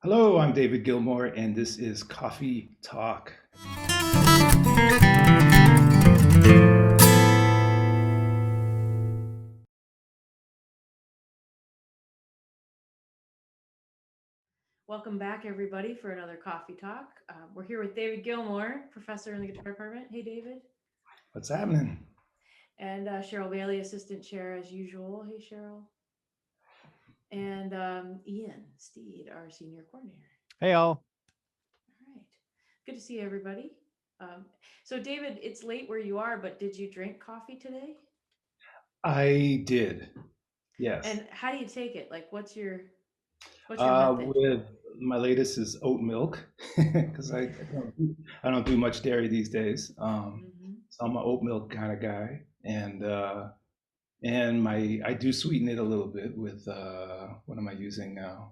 Hello, I'm David Gilmore, and this is Coffee Talk. Welcome back, everybody, for another coffee talk. We're here with David Gilmore, professor in the guitar department. Hey, David. What's happening? And Cheryl Bailey, assistant chair as usual. Hey, Cheryl. And Ian Steed, our senior coordinator. Hey, all. All right. Good to see everybody. Um, so, David, it's late where you are, but did you drink coffee today? I did, yes. And how do you take it? Like, what's your method? With my latest is oat milk because I don't do much dairy these days. Mm-hmm. So I'm an oat milk kind of guy, and my I do sweeten it a little bit with what am I using now?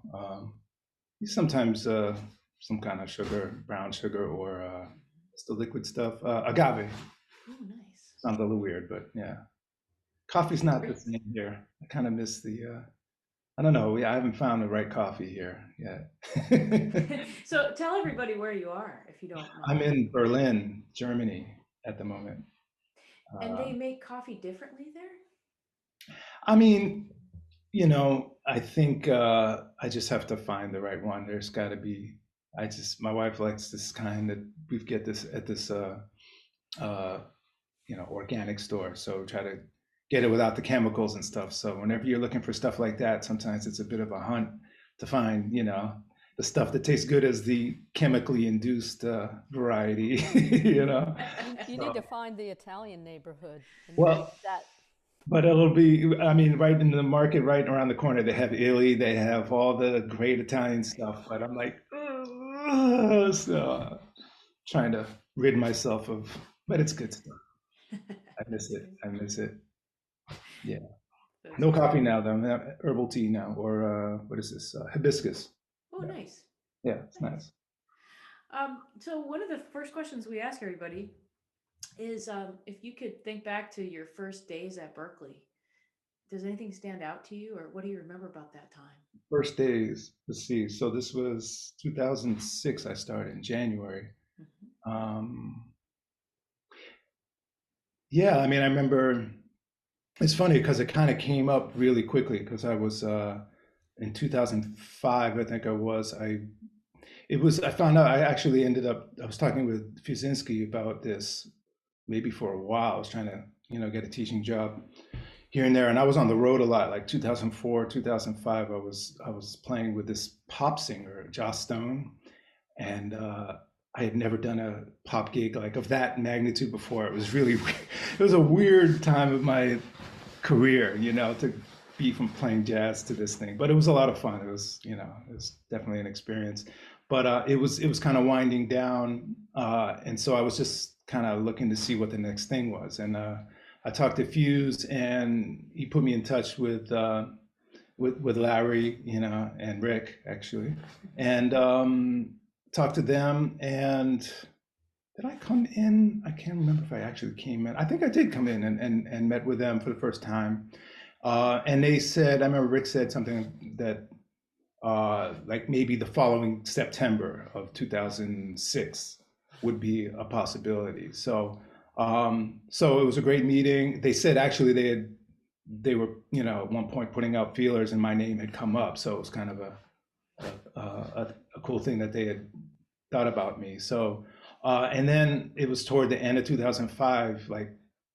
Sometimes some kind of sugar, brown sugar, or it's the liquid stuff, agave. Oh, nice. Sounds a little weird, but yeah. Coffee's not the same here. I kind of miss I don't know. I haven't found the right coffee here yet. So, tell everybody where you are, if you don't I'm mind. in Berlin, Germany at the moment. And Uh, they make coffee differently there? I mean, I think I just have to find the right one. There's got to be. My wife likes this kind that we get this at this, uh, organic store. So try to get it without the chemicals and stuff. So whenever you're looking for stuff like that, sometimes it's a bit of a hunt to find, the stuff that tastes good as the chemically induced variety, you know. You need So, to find the Italian neighborhood and make well, that. but it'll be, I mean, right in the market, right around the corner, they have Italy, they have all the great Italian stuff. But I'm like, "Ugh," so trying to rid myself of, but it's good stuff. I miss it. I miss it. Yeah. That's No coffee great. now, though. I'm having herbal tea now, or what is this? Hibiscus. Oh, Yeah, nice. yeah, it's Nice. nice. So one of the first questions we ask everybody is if you could think back to your first days at Berkeley, does anything stand out to you, or what do you remember about that time? First days. Let's see. So this was 2006. I started in January. Mhm. Um, yeah, I mean, I remember. It's funny because it kind of came up really quickly because I was in 2005. I think I was. I found out. I actually ended up. I was talking with Fusinski about this maybe for a while. I was trying to get a teaching job here and there, and I was on the road a lot. Like 2004, 2005, I was playing with this pop singer, Joss Stone, and I had never done a pop gig like of that magnitude before. It was really, it was a weird time of my career, to be from playing jazz to this thing. But it was a lot of fun. It was definitely an experience. But it was kind of winding down, and so I was just kind of looking to see what the next thing was. And I talked to Fuse, and he put me in touch with Larry, and Rick actually, and talked to them. And did I come in? I can't remember if I actually came in. I think I did come in and met with them for the first time. And they said, I remember Rick said something that like maybe the following September of 2006 would be a possibility. So it was a great meeting. They said actually they were at one point putting out feelers and my name had come up, so it was kind of a cool thing that they had thought about me. So and then it was toward the end of 2005, like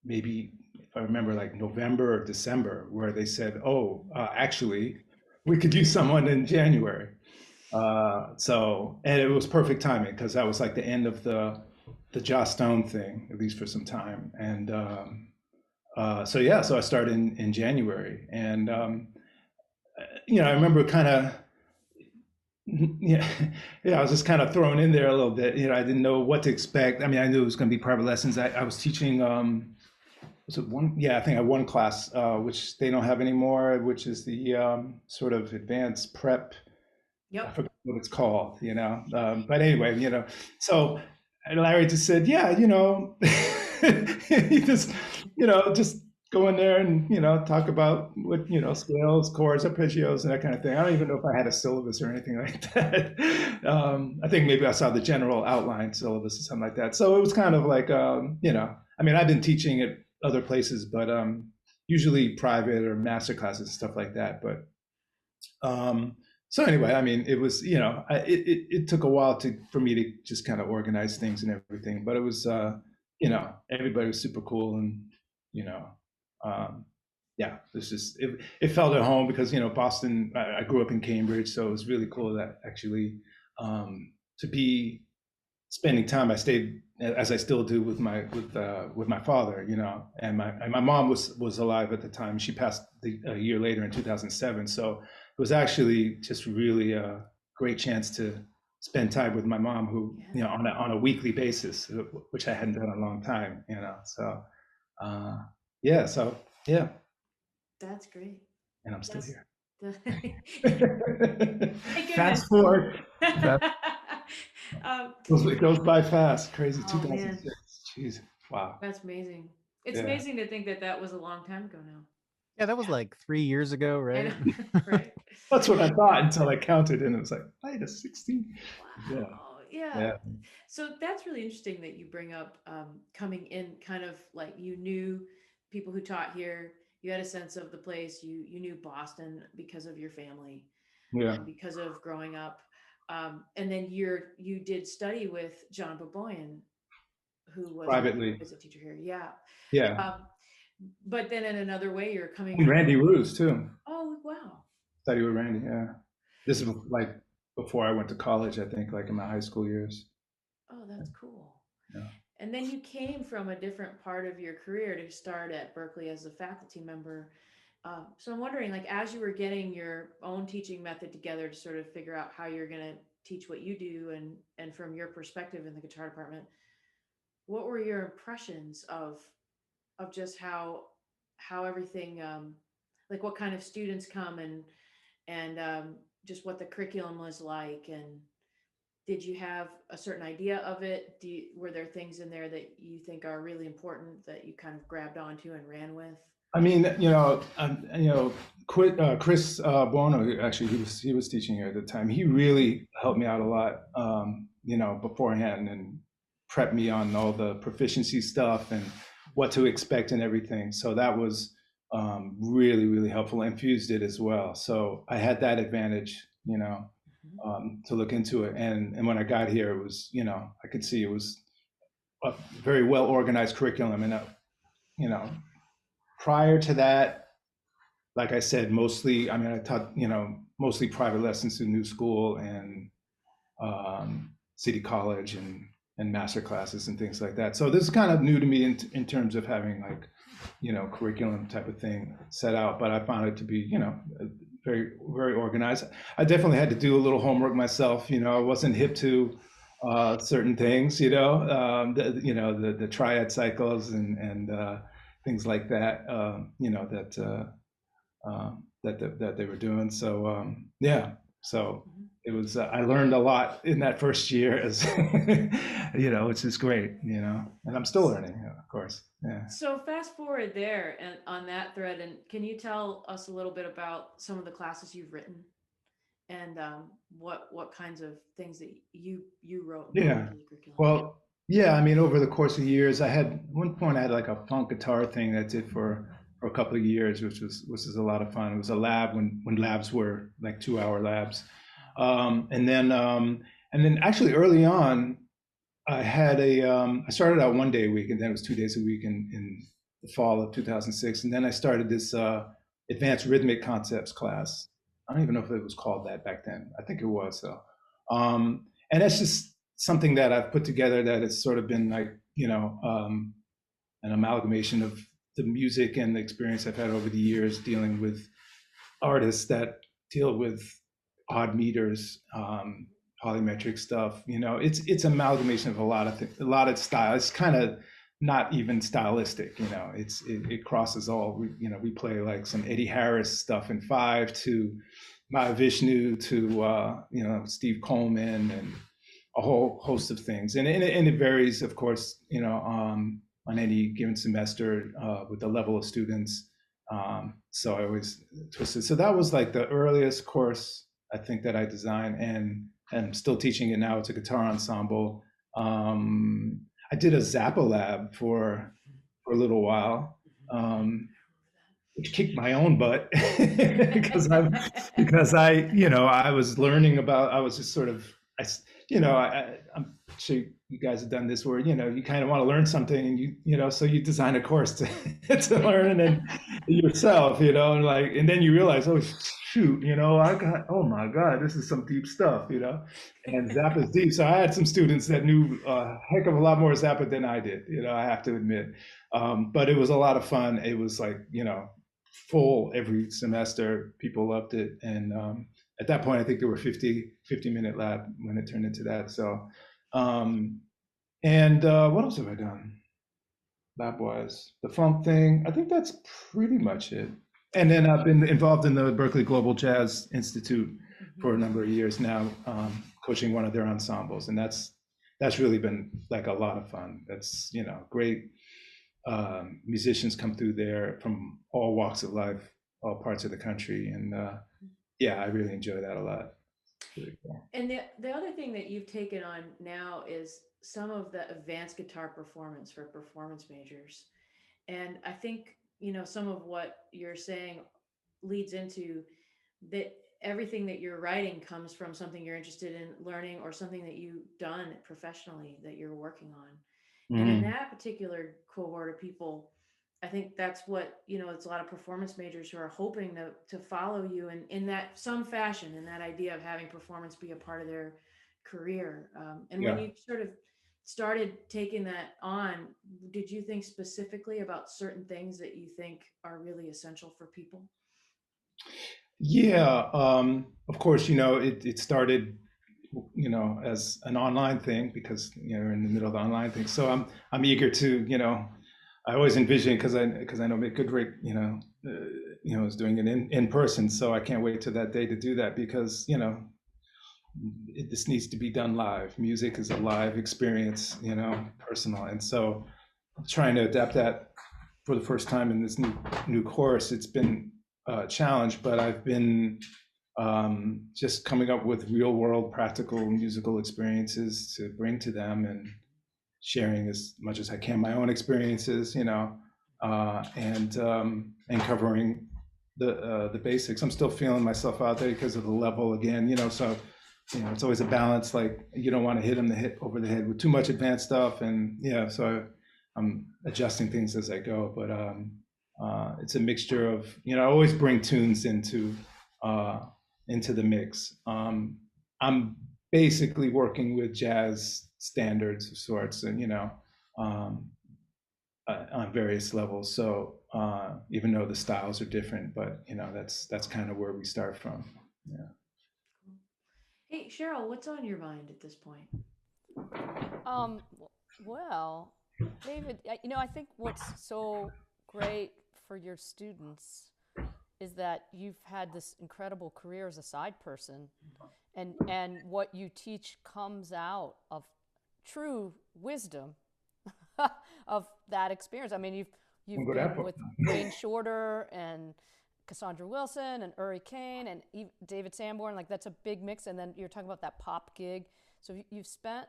maybe if I remember, like November or December, where they said, "Oh, actually, we could use someone in January." And it was perfect timing because that was like the end of the Joss Stone thing, at least for some time. And so yeah, so I started in January, and I remember kind of yeah, yeah, I was just kind of thrown in there a little bit. I didn't know what to expect. I mean, I knew it was going to be private lessons. I was teaching, was it one? Yeah, I think I had one class, which they don't have anymore, which is the sort of advanced prep. I Yep. forgot what it's called, but anyway, so and Larry just said, yeah, he just, just go in there and talk about what scales, chords, arpeggios, and that kind of thing. I don't even know if I had a syllabus or anything like that. I think maybe I saw the general outline syllabus or something like that. So it was kind of like I mean, I've been teaching at other places, but usually private or master classes and stuff like that. But so anyway, I mean, it was it took a while for me to just kind of organize things and everything, but it was everybody was super cool, and you know um, yeah, it felt at home because Boston. I grew up in Cambridge, so it was really cool that actually to be spending time. I stayed, as I still do, with my father, and my mom was alive at the time. She passed a year later in 2007. So it was actually just really a great chance to spend time with my mom, who on a weekly basis, which I hadn't done in a long time. So uh, yeah, so yeah, That's great. and I'm still That's here. Thank Fast goodness. forward. Um, It goes by fast. Crazy. oh man, 2006. Jeez. Wow. that's amazing. It's Yeah. amazing to think that that was a long time ago now. Yeah, that was like 3 years ago, I right? know, right? That's what I thought until I counted, and it was like, wait, a 16. Yeah. Wow. Yeah. Yeah. So that's really interesting that you bring up coming in kind of like you knew people who taught here, you had a sense of the place, you knew Boston because of your family Yeah. and because of growing up. And then you did study with John Boboyan, who was Privately. a teacher here. Yeah. Yeah. But then in another way, you're coming And from. Randy Roos, too. Oh, wow. Studied with Randy. Yeah. This is like before I went to college, I think, like in my high school years. Oh, that's cool. Yeah. And then you came from a different part of your career to start at Berklee as a faculty member. So I'm wondering, like, as you were getting your own teaching method together to sort of figure out how you're going to teach what you do, and from your perspective in the guitar department, what were your impressions of just how everything, like, what kind of students come, and just what the curriculum was like, and did you have a certain idea of it? Were there things in there that you think are really important that you kind of grabbed onto and ran with? I mean, Chris Buono, actually, he was teaching here at the time. He really helped me out a lot, beforehand, and prepped me on all the proficiency stuff and what to expect and everything. So that was really, really helpful. Infused it as well. So I had that advantage, to look into it. And when I got here, it was, I could see it was a very well organized curriculum. And, prior to that, like I said, mostly, I mean, I taught, mostly private lessons through New School and City College and master classes and things like that. So this is kind of new to me in terms of having like, curriculum type of thing set out, but I found it to be, very, very organized. I definitely had to do a little homework myself. I wasn't hip to certain things, the triad cycles and things like that, that they were doing. So yeah, so it was. I learned a lot in that first year, as which is great, and I'm still learning, of course. Yeah. So fast forward there and on that thread, and can you tell us a little bit about some of the classes you've written, and what kinds of things that you wrote? Yeah. Well, yeah. I mean, over the course of years, one point I had like a funk guitar thing that I did for a couple of years, which was a lot of fun. It was a lab when labs were like 2-hour labs, and then actually early on, I had I started out 1 day a week, and then it was 2 days a week in the fall of 2006, and then I started this advanced rhythmic concepts class. I don't even know if it was called that back then. I think it was though. And that's just something that I've put together that has sort of been like, an amalgamation of the music and the experience I've had over the years dealing with artists that deal with odd meters, polymetric stuff. It's amalgamation of a lot of style. It's kind of not even stylistic. It crosses all. We play like some Eddie Harris stuff in 5 to Mahavishnu to Steve Coleman and a whole host of things, and it varies, of course, on any given semester with the level of students. So I always twisted. So that was like the earliest course I think that I designed, and I'm still teaching it now. It's a guitar ensemble. I did a Zappa lab for a little while, which kicked my own butt because I was learning about, I was just sort of I'm sure you guys have done this where you kind of want to learn something, and so you design a course to to learn and yourself, and then you realize, oh shoot, oh my god, this is some deep stuff, and Zappa's deep. So I had some students that knew a heck of a lot more Zappa than I did, I have to admit. But it was a lot of fun. It was like, full every semester. People loved it. And at that point, I think there were 50-minute lab when it turned into that. So, what else have I done lab-wise? The funk thing, I think that's pretty much it. And then I've been involved in the Berklee Global Jazz Institute for a number of years now, coaching one of their ensembles. And that's really been like a lot of fun. That's, great musicians come through there from all walks of life, all parts of the country. And I really enjoy that a lot. Really cool. And the other thing that you've taken on now is some of the advanced guitar performance for performance majors. And I think, some of what you're saying leads into that everything that you're writing comes from something you're interested in learning or something that you've done professionally that you're working on. And in that particular cohort of people, I think that's what, it's a lot of performance majors who are hoping to follow you in that some fashion, in that idea of having performance be a part of their career. And when you sort of started taking that on, did you think specifically about certain things that you think are really essential for people? Yeah, of course, it started as an online thing because we're in the middle of the online thing. So I'm eager to I always envision because I know Mick Goodrick is doing it in person. So I can't wait till that day to do that because this needs to be done live. Music is a live experience, personal, and so I'm trying to adapt that for the first time in this new course. It's been a challenge, but I've been just coming up with real world practical musical experiences to bring to them and sharing as much as I can my own experiences, and covering the basics. I'm still feeling myself out there because of the level again, so it's always a balance. Like you don't want to hit them over the head with too much advanced stuff, and so I'm adjusting things as I go. But it's a mixture of I always bring tunes into the mix. I'm basically working with jazz standards of sorts, and on various levels. So even though the styles are different, but that's kind of where we start from. Yeah. Hey Cheryl, what's on your mind at this point? Well, David, I think what's so great for your students is that you've had this incredible career as a side person, and what you teach comes out of true wisdom of that experience. I mean, you've been with Wayne Shorter and Cassandra Wilson and Uri Kane and David Sanborn. Like that's a big mix. And then you're talking about that pop gig. So you've spent,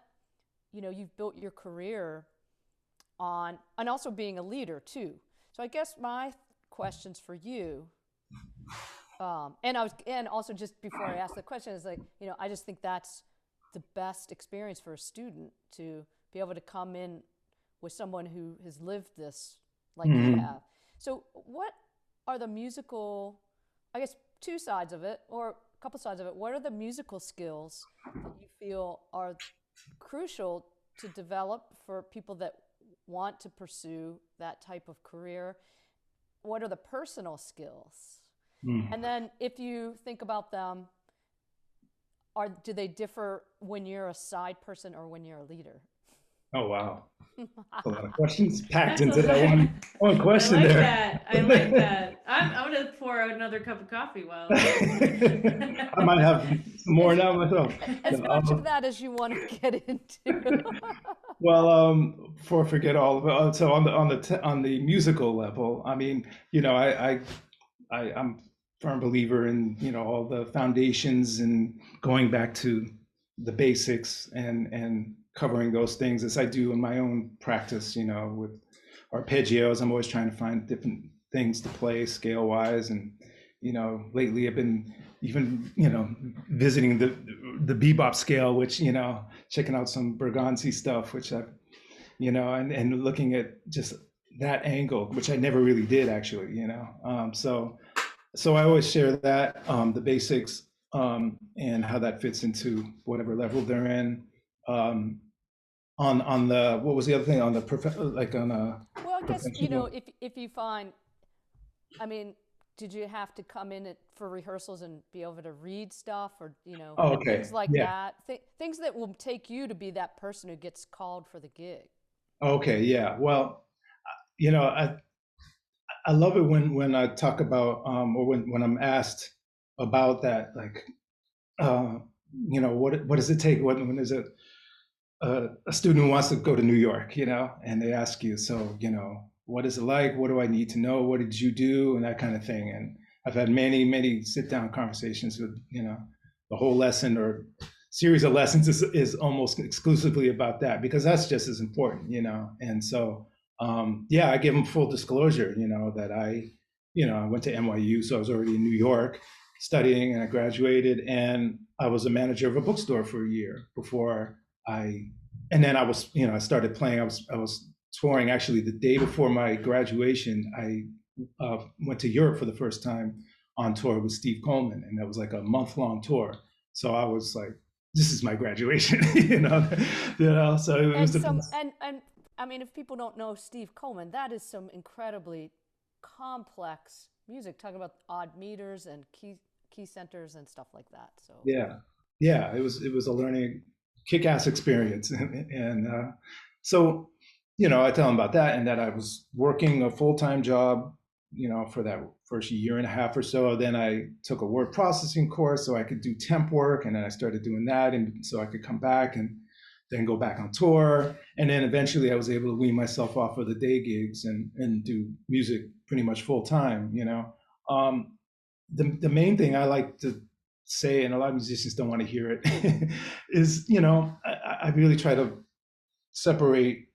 you've built your career on, and also being a leader too. So I guess my questions for you, and also just before I ask the question is like, I just think that's the best experience for a student to be able to come in with someone who has lived this like you have. So what are the musical, I guess, two sides of it or a couple sides of it? What are the musical skills that you feel are crucial to develop for people that want to pursue that type of career? What are the personal skills? And then if you think about them, do they differ when you're a side person or when you're a leader? Oh, wow. A lot of questions packed into that one question I like there. I like that. I'm going to pour out another cup of coffee while I might have some more now myself. As much of that as you want to get into. Well, before I forget all of it, so on the musical level, I mean, I'm a firm believer in, all the foundations and going back to the basics and covering those things as I do in my own practice, with arpeggios. I'm always trying to find different things to play scale wise. And, lately I've been even, visiting the bebop scale, which, checking out some Berganzi stuff, which I've, and looking at just that angle, which I never really did actually, so I always share that, the basics, and how that fits into whatever level they're in. Um, on the what was the other thing on the like on a Well, I guess, professional? if you find, I mean, did you have to come in for rehearsals and be able to read stuff, or Oh, things okay, like yeah, that? Things that will take you to be that person who gets called for the gig. okay, yeah. Well, you know, I I love it when I talk about, or when I'm asked about that, like, uh, what does it take when is it a student who wants to go to New York, and they ask you, so, what is it like? What do I need to know? What did you do? And that kind of thing. And I've had many, many sit down conversations with, the whole lesson or series of lessons is almost exclusively about that because that's just as important, And so, yeah, I give them full disclosure, that I went to NYU, so I was already in New York studying and I graduated and I was a manager of a bookstore for a year before I and then I was, I started playing. I was touring actually the day before my graduation. I went to Europe for the first time on tour with Steve Coleman, and that was like a month-long tour. So I was like, "This is my graduation," So it was And the some, best. and I mean, if people don't know Steve Coleman, that is some incredibly complex music. Talking about odd meters and key centers and stuff like that. So Yeah, yeah. It was a learning, kick-ass experience, and so I tell them about that and that I was working a full-time job, for that first year and a half or so. Then I took a word processing course so I could do temp work, and then I started doing that, and so I could come back and then go back on tour. And then eventually I was able to wean myself off of the day gigs and do music pretty much full time. Um, the main thing I like to say, and a lot of musicians don't want to hear it, is I really try to separate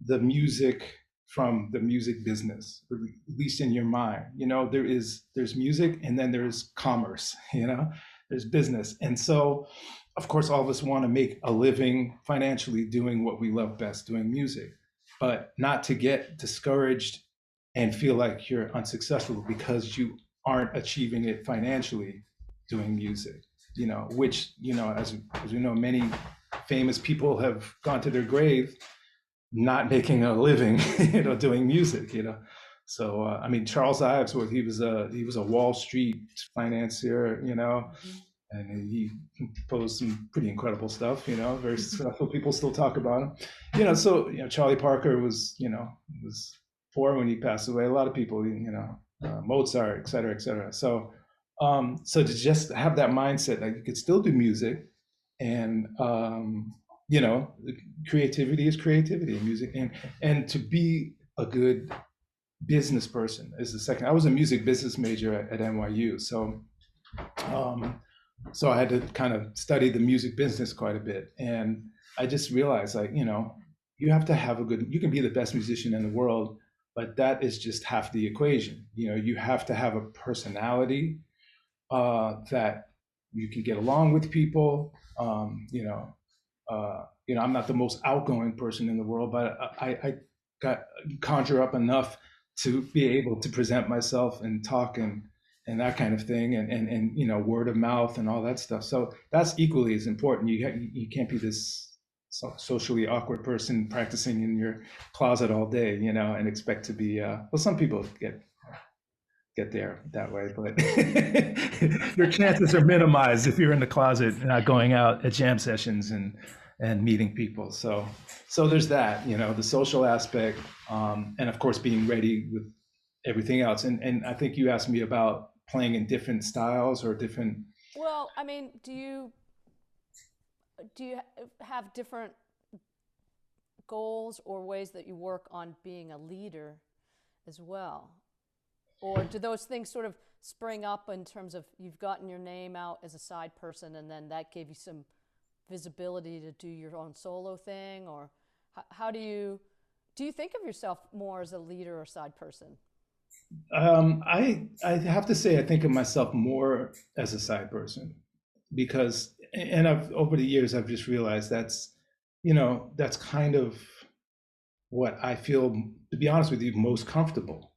the music from the music business, at least in your mind. There's music and then there's commerce. There's business, and so of course all of us want to make a living financially doing what we love best, doing music, but not to get discouraged and feel like you're unsuccessful because you aren't achieving it financially doing music. Which as we know, many famous people have gone to their grave not making a living, doing music. So I mean, Charles Ives, he was a Wall Street financier, mhm. and he composed some pretty incredible stuff. Very successful. People still talk about him. So Charlie Parker was poor when he passed away. A lot of people, Mozart, et cetera, et cetera. So to just have that mindset that you could still do music and you know creativity is creativity in music, and to be a good business person is the second. I was a music business major at NYU, um, so I had to kind of study the music business quite a bit, and I just realized, like, you have to have a good. You can be the best musician in the world, but that is just half the equation. You have to have a personality that you can get along with people. I'm not the most outgoing person in the world, but I got conjure up enough to be able to present myself and talk and that kind of thing, and word of mouth and all that stuff. So that's equally as important. You can't be this socially awkward person practicing in your closet all day, and expect to be. Well, some people get there that way, but your chances are minimized if you're in the closet, not going out at jam sessions and meeting people. So there's that, the social aspect, and of course being ready with everything else. And I think you asked me about playing in different styles or different. Well, I mean, do you have different goals or ways that you work on being a leader as well? Or do those things sort of spring up in terms of you've gotten your name out as a side person and then that gave you some visibility to do your own solo thing? Or how do you think of yourself more as a leader or side person? I have to say I think of myself more as a side person because, and I've over the years I've just realized that's kind of what I feel, to be honest with you, most comfortable.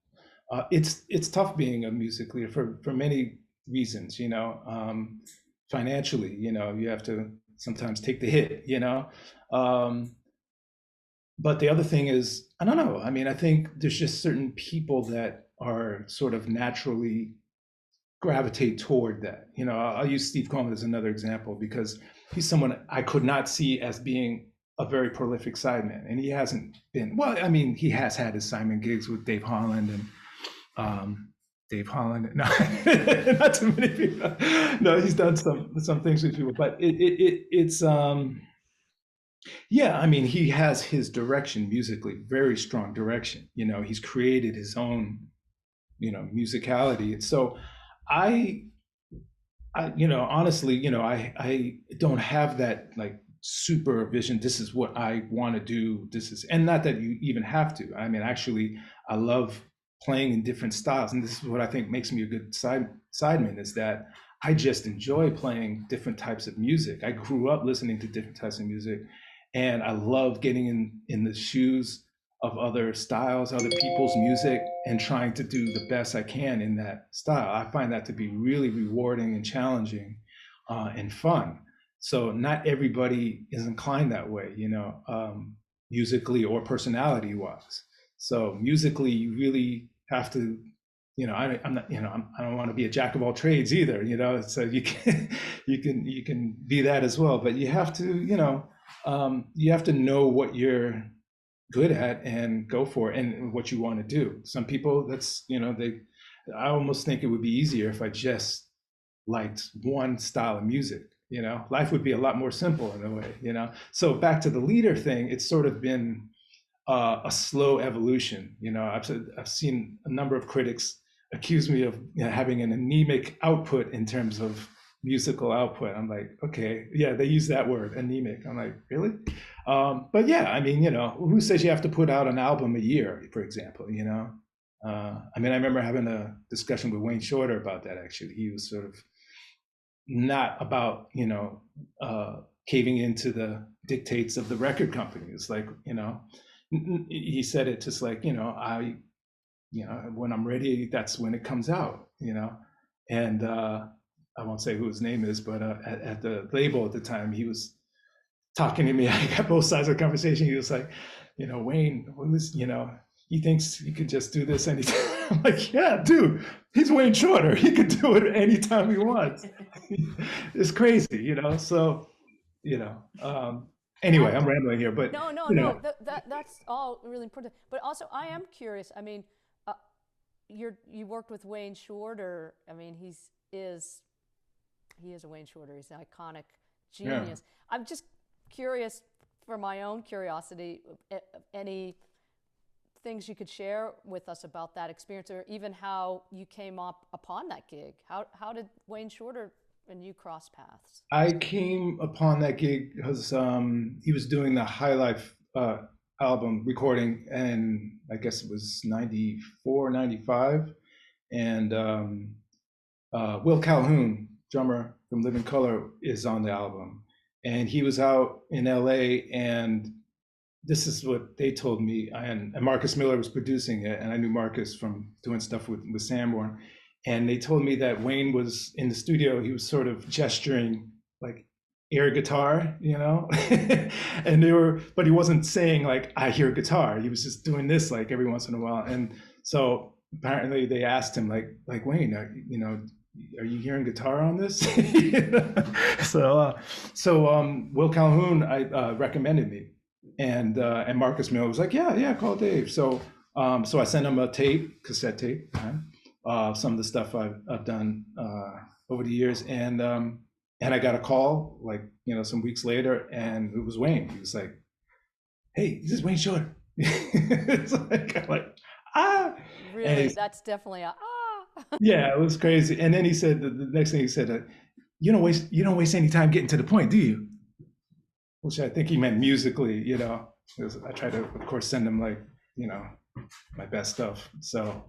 It's tough being a music leader for many reasons, financially, you have to sometimes take the hit, but the other thing is, I don't know. I mean, I think there's just certain people that are sort of naturally gravitate toward that. I'll use Steve Coleman as another example because he's someone I could not see as being a very prolific sideman, and he hasn't been. Well, I mean, he has had his Simon gigs with Dave Holland and Dave Holland. No, not too many people. No, he's done some things with people, but it's yeah. I mean, he has his direction musically, very strong direction. He's created his own musicality, and so I honestly, I don't have that like super vision. This is what I want to do. And not that you even have to. I mean, actually, I love playing in different styles, and this is what I think makes me a good sideman is that I just enjoy playing different types of music. I grew up listening to different types of music, and I love getting in the shoes of other styles, other people's music, and trying to do the best I can in that style. I find that to be really rewarding and challenging and fun. So not everybody is inclined that way, musically or personality wise. So musically, you really have to, I'm not, I don't want to be a jack of all trades either, So you can be that as well, but you have to, you have to know what you're good at and go for it and what you want to do. Some people I almost think it would be easier if I just liked one style of music. Life would be a lot more simple in a way. So back to the leader thing, it's sort of been a slow evolution. I've seen a number of critics accuse me of having an anemic output in terms of musical output. I'm like, okay, yeah, they use that word, anemic. I'm like, really? But yeah, I mean, who says you have to put out an album a year, for example, I mean, I remember having a discussion with Wayne Shorter about that, actually. He was sort of not about, caving into the dictates of the record company. It's like, he said it just like, when I'm ready, that's when it comes out, and I won't say who his name is, but at the label at the time, he was talking to me. I got both sides of the conversation. He was like, Wayne, he thinks he could just do this anytime. I'm like, yeah, dude, he's Wayne Shorter. He could do it anytime he wants. It's crazy, So, anyway, I'm rambling here, but no. That's all really important. But also, I am curious. I mean, you worked with Wayne Shorter. I mean, he is a Wayne Shorter. He's an iconic genius. Yeah. I'm just curious, for my own curiosity, any things you could share with us about that experience, or even how you came upon that gig. How did Wayne Shorter and you cross paths? I came upon that gig because he was doing the High Life album recording, and I guess it was 94, 95. And Will Calhoun, drummer from Living Colour, is on the album. And he was out in LA, and this is what they told me. And Marcus Miller was producing it, and I knew Marcus from doing stuff with Sanborn. And they told me that Wayne was in the studio. He was sort of gesturing like air guitar, and but he wasn't saying like, I hear guitar. He was just doing this like every once in a while. And so apparently they asked him like Wayne, are you hearing guitar on this? So Will Calhoun recommended me, and Marcus Miller was like, yeah, call Dave. So I sent him a cassette tape, some of the stuff I've done over the years, and I got a call like some weeks later, and it was Wayne. He was like, hey, this is Wayne Shorter. It's like, I'm like, ah. And Really, he's, that's definitely a ah. yeah, it was crazy. And then he said, the next thing he said, you don't waste any time getting to the point, do you? Which I think he meant musically, you know. 'Cause I try to, of course, send him like, you know, my best stuff. So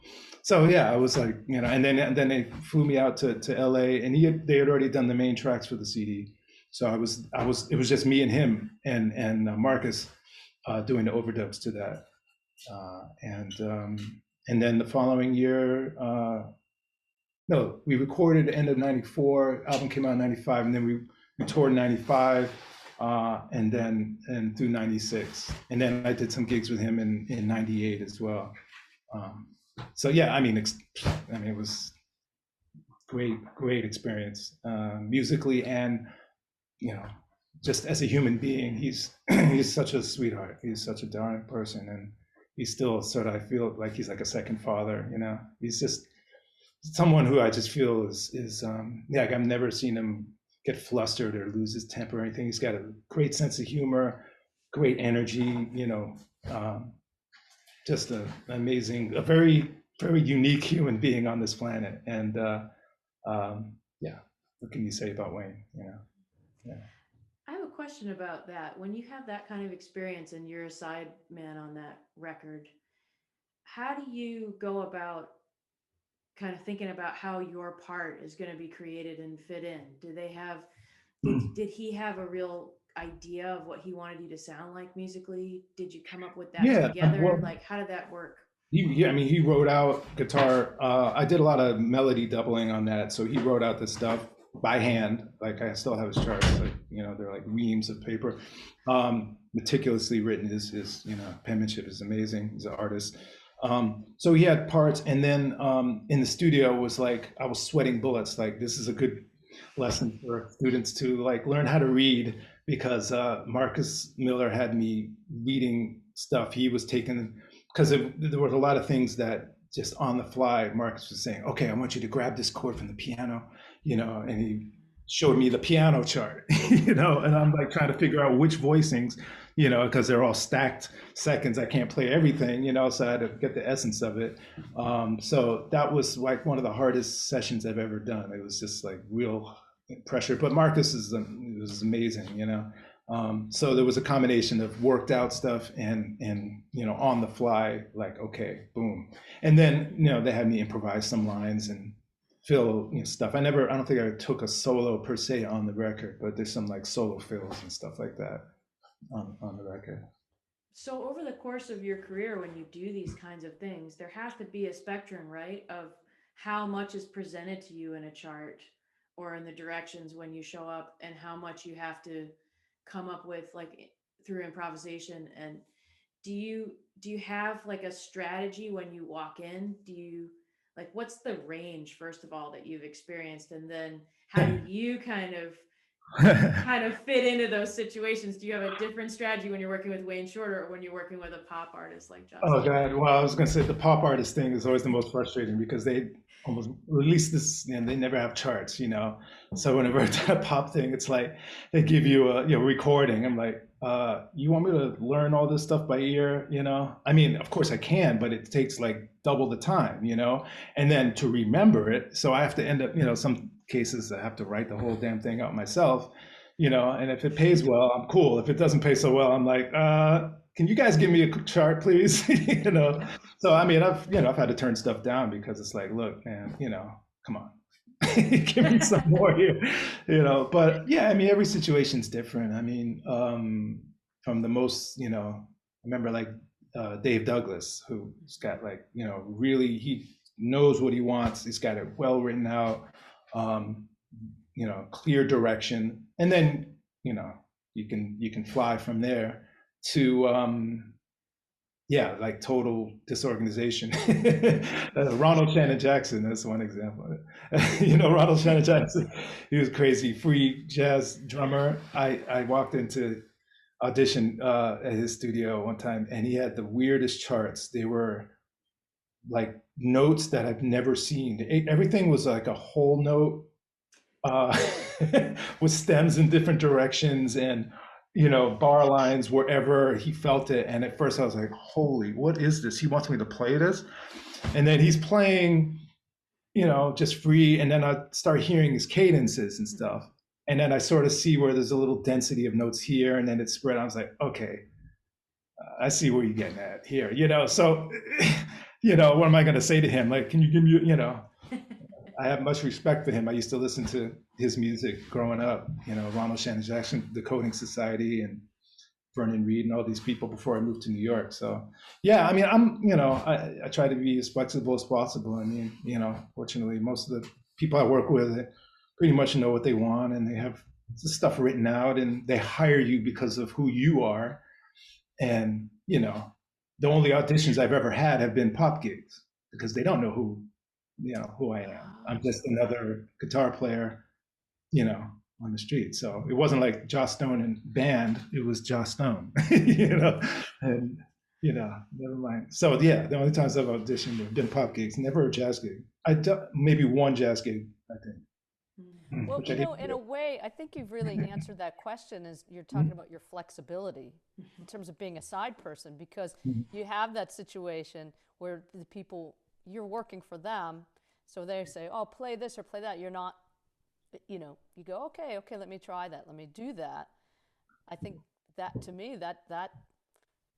yeah, I was like, you know, and then they flew me out to LA, and they had already done the main tracks for the CD. So it was just me and him and Marcus doing the overdubs to that. And then the following year, no, we recorded end of '94. Album came out in '95, and then we toured in '95, and through '96, and then I did some gigs with him in '98 as well. Um, so yeah, I mean, it was great experience musically, and you know, just as a human being, he's such a sweetheart. He's such a darling person, and he's still sort of, I feel like he's like a second father. You know, he's just someone who I just feel is yeah, like I've never seen him get flustered or lose his temper or anything. He's got a great sense of humor, great energy. You know, just an amazing, a very unique human being on this planet. And yeah, what can you say about Wayne? You know, yeah. I have a question about that. When you have that kind of experience and you're a side man on that record, how do you go about kind of thinking about how your part is going to be created and fit in? Do they have did he have a real idea of what he wanted you to sound like musically? Did you come up with that Yeah, together? well, Like how did that work? I mean, he wrote out guitar. I did a lot of melody doubling on that, so he wrote out the stuff by hand. Like I still have his charts. Like you know, they're like reams of paper, meticulously written. His you know penmanship is amazing. He's an artist. So he had parts, and then in the studio was like I was sweating bullets. Like this is a good lesson for students to like learn how to read because Marcus Miller had me reading stuff he was taking because there were a lot of things that just on the fly Marcus was saying, okay, I want you to grab this chord from the piano, you know, and he showed me the piano chart, you know, and I'm like trying to figure out which voicings, you know, because they're all stacked seconds. I can't play everything, you know, so I had to get the essence of it. So that was like one of the hardest sessions I've ever done. It was just like real pressure, but Marcus was amazing, you know. So there was a combination of worked out stuff and you know on the fly, like okay, boom, and then you know they had me improvise some lines and fill you know, stuff. I don't think I took a solo per se on the record, but there's some like solo fills and stuff like that on the record. So over the course of your career, when you do these kinds of things, there has to be a spectrum, right, of how much is presented to you in a chart or in the directions when you show up, and how much you have to come up with like through improvisation. And do you have like a strategy when you walk in? Do you like what's the range first of all that you've experienced, and then how do you kind of fit into those situations? Do you have a different strategy when you're working with Wayne Shorter or when you're working with a pop artist like Oh Justin? God! Well, I was gonna say the pop artist thing is always the most frustrating because they almost release this and they never have charts, you know. So whenever it's a pop thing, it's like they give you a you know recording. I'm like, you want me to learn all this stuff by ear, you know? I mean, of course I can, but it takes like double the time, you know, and then to remember it. So I have to end up, you know, some cases I have to write the whole damn thing out myself, you know. And if it pays well, I'm cool. If it doesn't pay so well, I'm like, can you guys give me a chart, please? You know. So I mean, I've had to turn stuff down because it's like, look, man, you know, come on, give me some more here, you know. But yeah, I mean, every situation's different. I mean, from the most, you know, I remember like Dave Douglas, who's got like, you know, really he knows what he wants. He's got it well written out, um, you know, clear direction, and then you know you can fly from there to yeah, like total disorganization. Ronald Shannon Jackson, that's one example. You know, Ronald Shannon Jackson, he was crazy, free jazz drummer. I walked into audition at his studio one time, and he had the weirdest charts. They were like notes that I've never seen. Everything was like a whole note uh, with stems in different directions, and bar lines wherever he felt it. And at first I was like, holy, what is this? He wants me to play this? And then he's playing, just free. And then I start hearing his cadences and stuff. And then I sort of see where there's a little density of notes here, and then it's spread. I was like, okay, I see where you're getting at here, So, what am I going to say to him? Like, can you give me, I have much respect for him. I used to listen to his music growing up, Ronald Shannon Jackson, the Coding Society, and Vernon Reid, and all these people before I moved to New York. So, yeah, I mean, I try to be as flexible as possible. I mean, fortunately, most of the people I work with pretty much know what they want, and they have the stuff written out, and they hire you because of who you are. And, the only auditions I've ever had have been pop gigs because they don't know who I am. I'm just another guitar player, on the street. So it wasn't like Joss Stone and band, it was Joss Stone, and, never mind. So yeah, the only times I've auditioned have been pop gigs, never a jazz gig. Maybe one jazz gig, I think. Well, in a way, I think you've really answered that question as you're talking about your flexibility in terms of being a side person, because you have that situation where the people, you're working for them, so they say, oh, play this or play that. You're not, you go, okay, let me try that. Let me do that. I think that, to me, that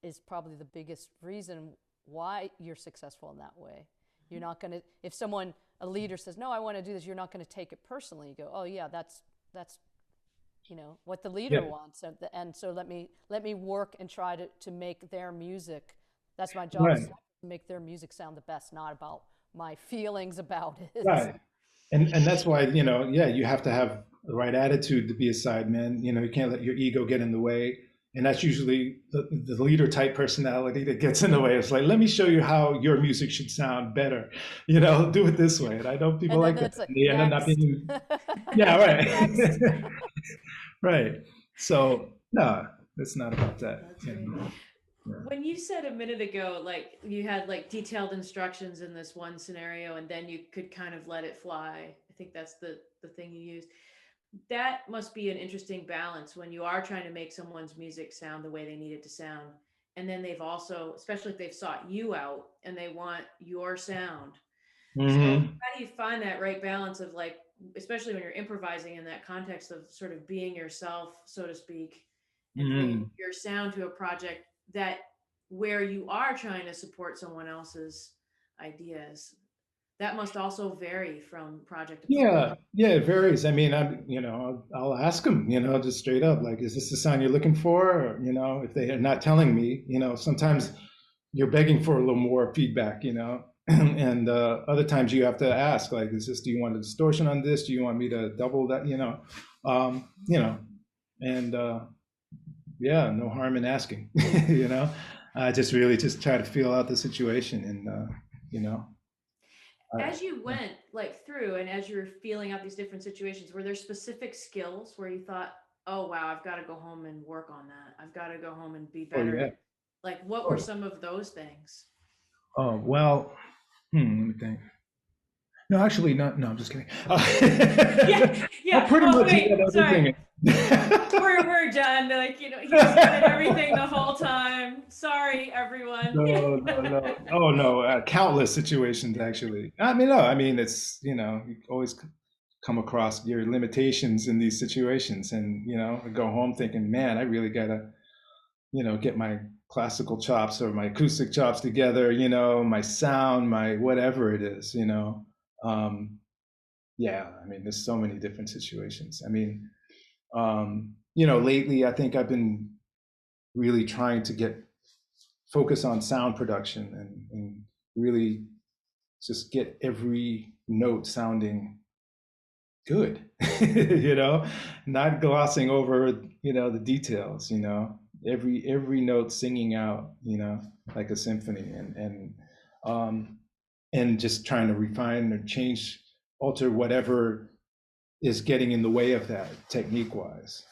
is probably the biggest reason why you're successful in that way. You're not going to, if a leader says, no, I want to do this, you're not going to take it personally. You go, oh yeah, that's what the leader wants. And so let me work and try to make their music. That's my job, is to make their music sound the best, not about my feelings about it. Right. And that's why, you have to have the right attitude to be a sideman. You can't let your ego get in the way. And that's usually the leader type personality that gets in the way. It's like, let me show you how your music should sound better. Do it this way. And I know people like that. Like, they end up not being, yeah, right. Right. So no, it's not about that. When you said a minute ago, like you had like detailed instructions in this one scenario, and then you could kind of let it fly. I think that's the thing you used. That must be an interesting balance when you are trying to make someone's music sound the way they need it to sound. And then they've also, especially if they've sought you out and they want your sound. So how do you find that right balance of, like, especially when you're improvising in that context of sort of being yourself, so to speak, and bringing your sound to a project that where you are trying to support someone else's ideas? That must also vary from project to project. Yeah, it varies. I mean, I'll ask them, just straight up, like, is this the sound you're looking for? Or, if they are not telling me, sometimes you're begging for a little more feedback, and other times you have to ask, like, do you want a distortion on this? Do you want me to double that? And yeah, no harm in asking, just really just try to feel out the situation, and As you went like through and as you're feeling out these different situations, were there specific skills where you thought, oh wow, I've got to go home and work on that, I've got to go home and be better? yeah. Like, what were some of those things? Oh, well, let me think. No, actually, not. No, I'm just kidding. Yeah. Pretty much. Wait, sorry. We're done. Like, he said everything the whole time. Sorry, everyone. No. Oh no, countless situations actually. I mean, no. I mean, it's you always come across your limitations in these situations, and go home thinking, man, I really gotta get my classical chops or my acoustic chops together, my sound, my whatever it is, yeah, I mean, there's so many different situations. I mean, lately I think I've been really trying to focus on sound production and really just get every note sounding good, not glossing over, the details, every note singing out, like a symphony, and just trying to refine or alter whatever is getting in the way of that technique wise,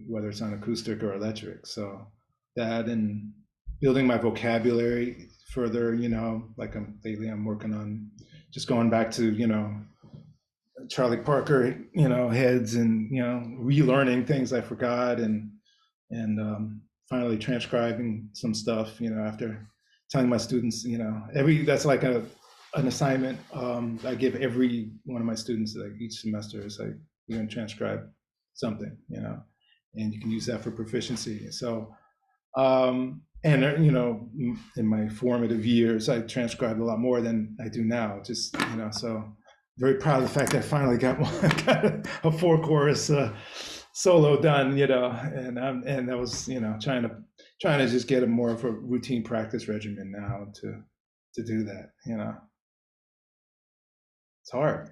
whether it's on acoustic or electric. So that, and building my vocabulary further, like lately I'm working on just going back to, Charlie Parker, heads, and relearning things I forgot, and finally transcribing some stuff. After telling my students, that's like an assignment I give every one of my students, like each semester. Is like, you're going to transcribe something, and you can use that for proficiency. So, and in my formative years, I transcribed a lot more than I do now. Just so very proud of the fact that I finally got got a four chorus solo done. And that was trying to just get a more of a routine practice regimen now to do that. It's hard.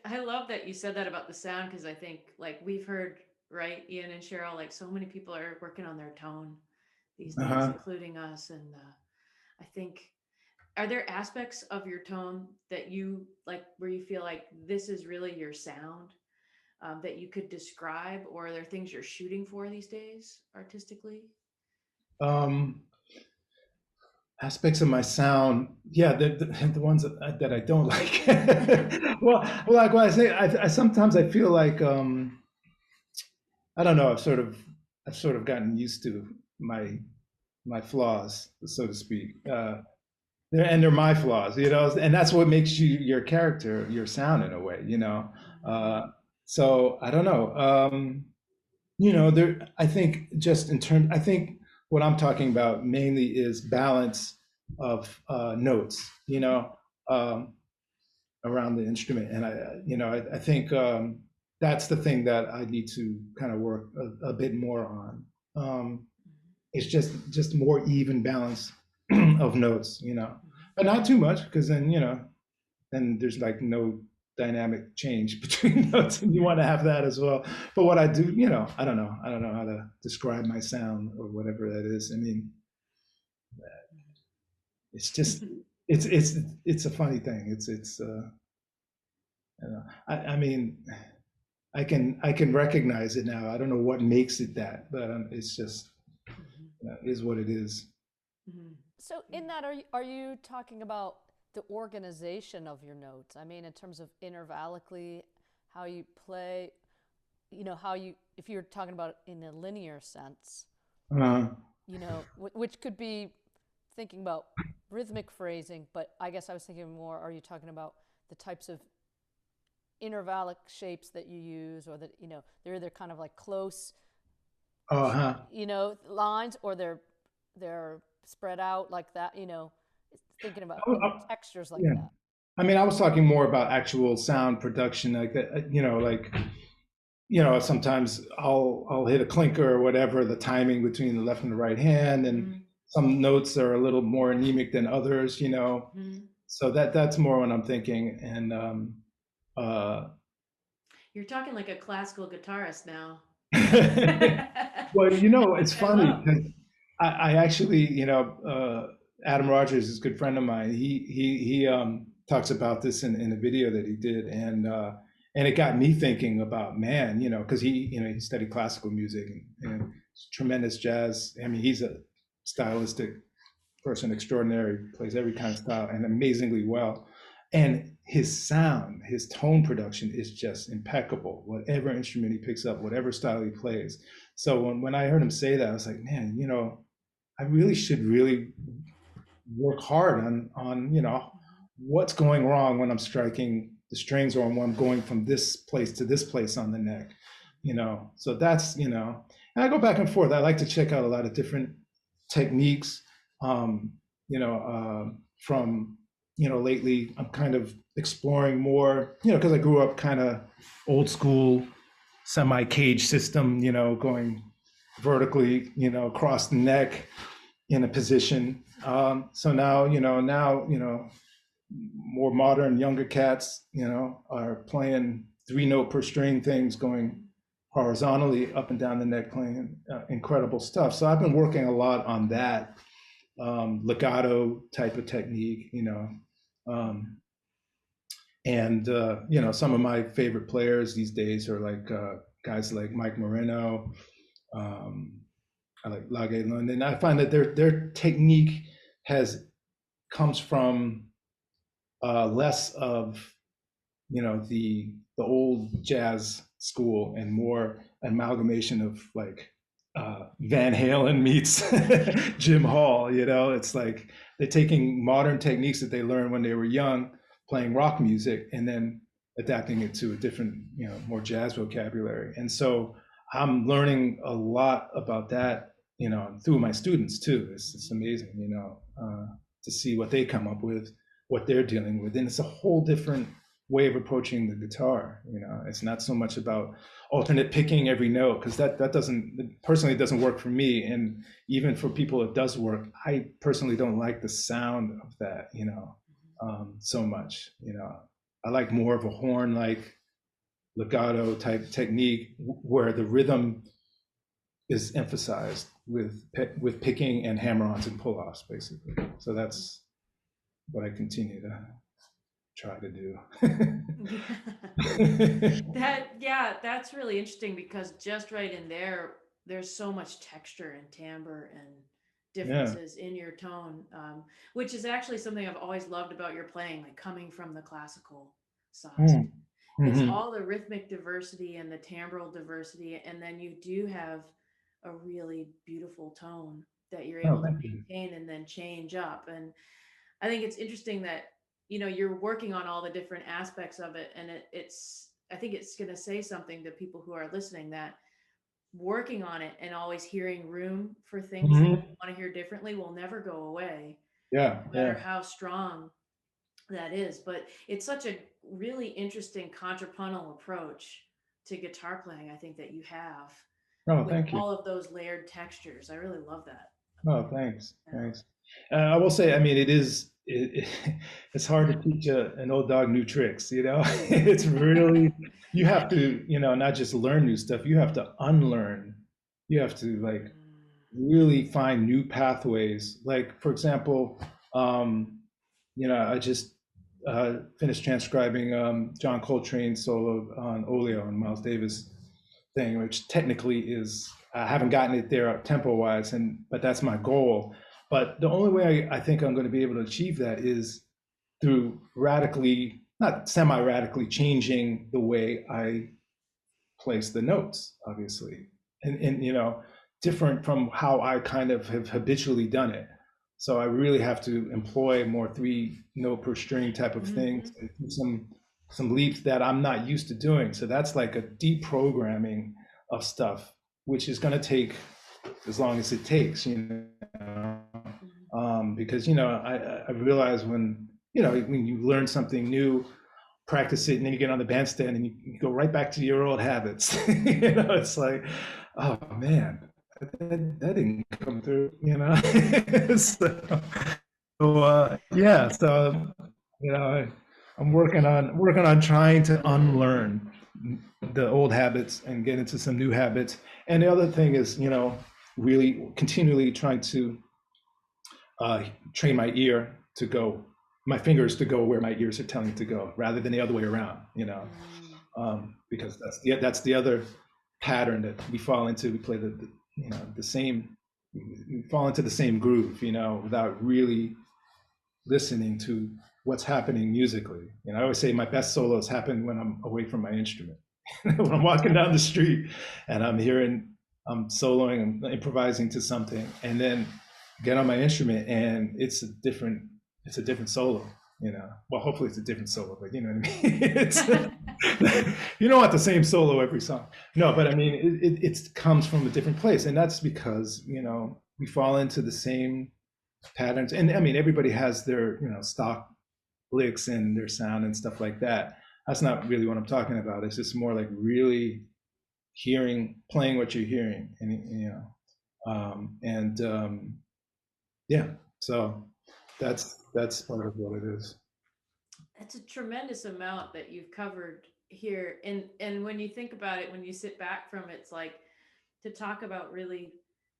I love that you said that about the sound, because I think, like, we've heard, right, Ian and Cheryl, like, so many people are working on their tone these days, Uh-huh. including us. And I think, are there aspects of your tone that you like, where you feel like this is really your sound, that you could describe, or are there things you're shooting for these days artistically? Um, Aspects of my sound, yeah, the ones that I don't like. Well, like what I say, I sometimes I feel like I don't know. I've sort of gotten used to my flaws, so to speak. They're my flaws, and that's what makes you your character, your sound in a way. So I don't know. There. I think just in terms. I think what I'm talking about mainly is balance of notes. Um, Around the instrument, and I think that's the thing that I need to kind of work a bit more on. It's just more even balance of notes, but not too much, because then there's like no dynamic change between notes, and you want to have that as well. But what I do, I don't know how to describe my sound or whatever that is. I mean, it's just it's a funny thing. I mean, I can recognize it now. I don't know what makes it that, but it's just is what it is. Mhm. So in that, are you talking about the organization of your notes? I mean, in terms of intervallically, how you play, how you, if you're talking about it in a linear sense, Uh, which could be thinking about rhythmic phrasing, but I guess I was thinking more, are you talking about the types of intervallic shapes that you use, or that, they're either kind of like close, uh-huh. lines, or they're spread out like that, thinking about Oh, in textures like yeah. that. I mean, I was talking more about actual sound production, like that. Like sometimes I'll hit a clinker or whatever, the timing between the left and the right hand, and Mhm. some notes are a little more anemic than others. Mhm. So that's more what I'm thinking, and uh, You're talking like a classical guitarist now. well, it's Which I funny love. because I actually, Adam Rogers is a good friend of mine. He talks about this in a video that he did, and it got me thinking about, man, because he studied classical music and tremendous jazz. I mean, he's a stylistic person extraordinary, plays every kind of style and amazingly well. And his sound, his tone production is just impeccable. Whatever instrument he picks up, whatever style he plays. So when I heard him say that, I was like, man, I really should really work hard on what's going wrong when I'm striking the strings, or when I'm going from this place to this place on the neck. So that's and I go back and forth. I like to check out a lot of different techniques. um, from lately I'm kind of exploring more, because I grew up kind of old school semi cage system, going vertically, across the neck in a position. So now more modern younger cats, are playing 3 note per string things, going horizontally up and down the neck, playing incredible stuff. So I've been working a lot on that legato type of technique, um, and some of my favorite players these days are like guys like Mike Moreno. um, I like Lage London. I find that their technique has comes from less of the old jazz school and more amalgamation of like Van Halen meets Jim Hall. It's like they're taking modern techniques that they learned when they were young, playing rock music, and then adapting it to a different, more jazz vocabulary. And so I'm learning a lot about that, through my students too. It's amazing, to see what they come up with, what they're dealing with, and it's a whole different way of approaching the guitar. It's not so much about alternate picking every note, because that doesn't, personally, it doesn't work for me. And even for people it does work, I personally don't like the sound of that, so much. I like more of a horn like legato type technique where the rhythm is emphasized with picking and hammer-ons and pull-offs, basically. So that's what I continue to try to do. That's really interesting, because just right in there, there's so much texture and timbre and Yeah. differences in your tone, which is actually something I've always loved about your playing, like coming from the classical side. Mm. It's Hmm. all the rhythmic diversity and the timbral diversity, and then you do have a really beautiful tone that you're Oh, able to thank you. maintain and then change up. And I think it's interesting that you're working on all the different aspects of it, and it's I think it's going to say something to people who are listening, that working on it and always hearing room for things that Hmm. you want to hear differently will never go away, Yeah, no matter yeah. how strong that is. But it's such a really interesting contrapuntal approach to guitar playing, I think, that you have Oh, with thank you. all of those layered textures. I really love that about Oh, it. thanks, Yeah. thanks. I will say, I mean, it's hard to teach an old dog new tricks. It's really, you have to, not just learn new stuff. You have to unlearn. You have to like really find new pathways. Like, for example, I just finished transcribing John Coltrane's solo on Oleo and Miles Davis thing, which technically is, I haven't gotten it there tempo wise, but that's my goal. But the only way I think I'm going to be able to achieve that is through radically, not semi radically, changing the way I place the notes, obviously, and different from how I kind of have habitually done it. So I really have to employ more three note per string type of things, and do some leaps that I'm not used to doing. So that's like a deprogramming of stuff, which is going to take as long as it takes, know, because I realize when you learn something new, practice it, and then you get on the bandstand and you go right back to your old habits. It's like, oh man, that didn't come through. Yeah, so I'm working on trying to unlearn the old habits and get into some new habits. And the other thing is, really continually trying to train my ear to go, my fingers to go where my ears are telling to go, rather than the other way around. Because that's the other pattern that we fall into. We play the same, we fall into the same groove, without really listening to what's happening musically. I always say my best solos happen when I'm away from my instrument. When I'm walking down the street and I'm soloing, I'm improvising to something, and then get on my instrument and it's a different solo. Well, hopefully it's a different solo, but you know what I mean. You don't want the same solo every song. No, but I mean it comes from a different place, and that's because we fall into the same patterns. And I mean everybody has their stock licks and their sound and stuff like that. That's not really what I'm talking about. It's just more like really playing what you're hearing, and yeah. So that's part of what it is. It's a tremendous amount that you've covered here. And when you think about it, when you sit back from it, it's like, to talk about really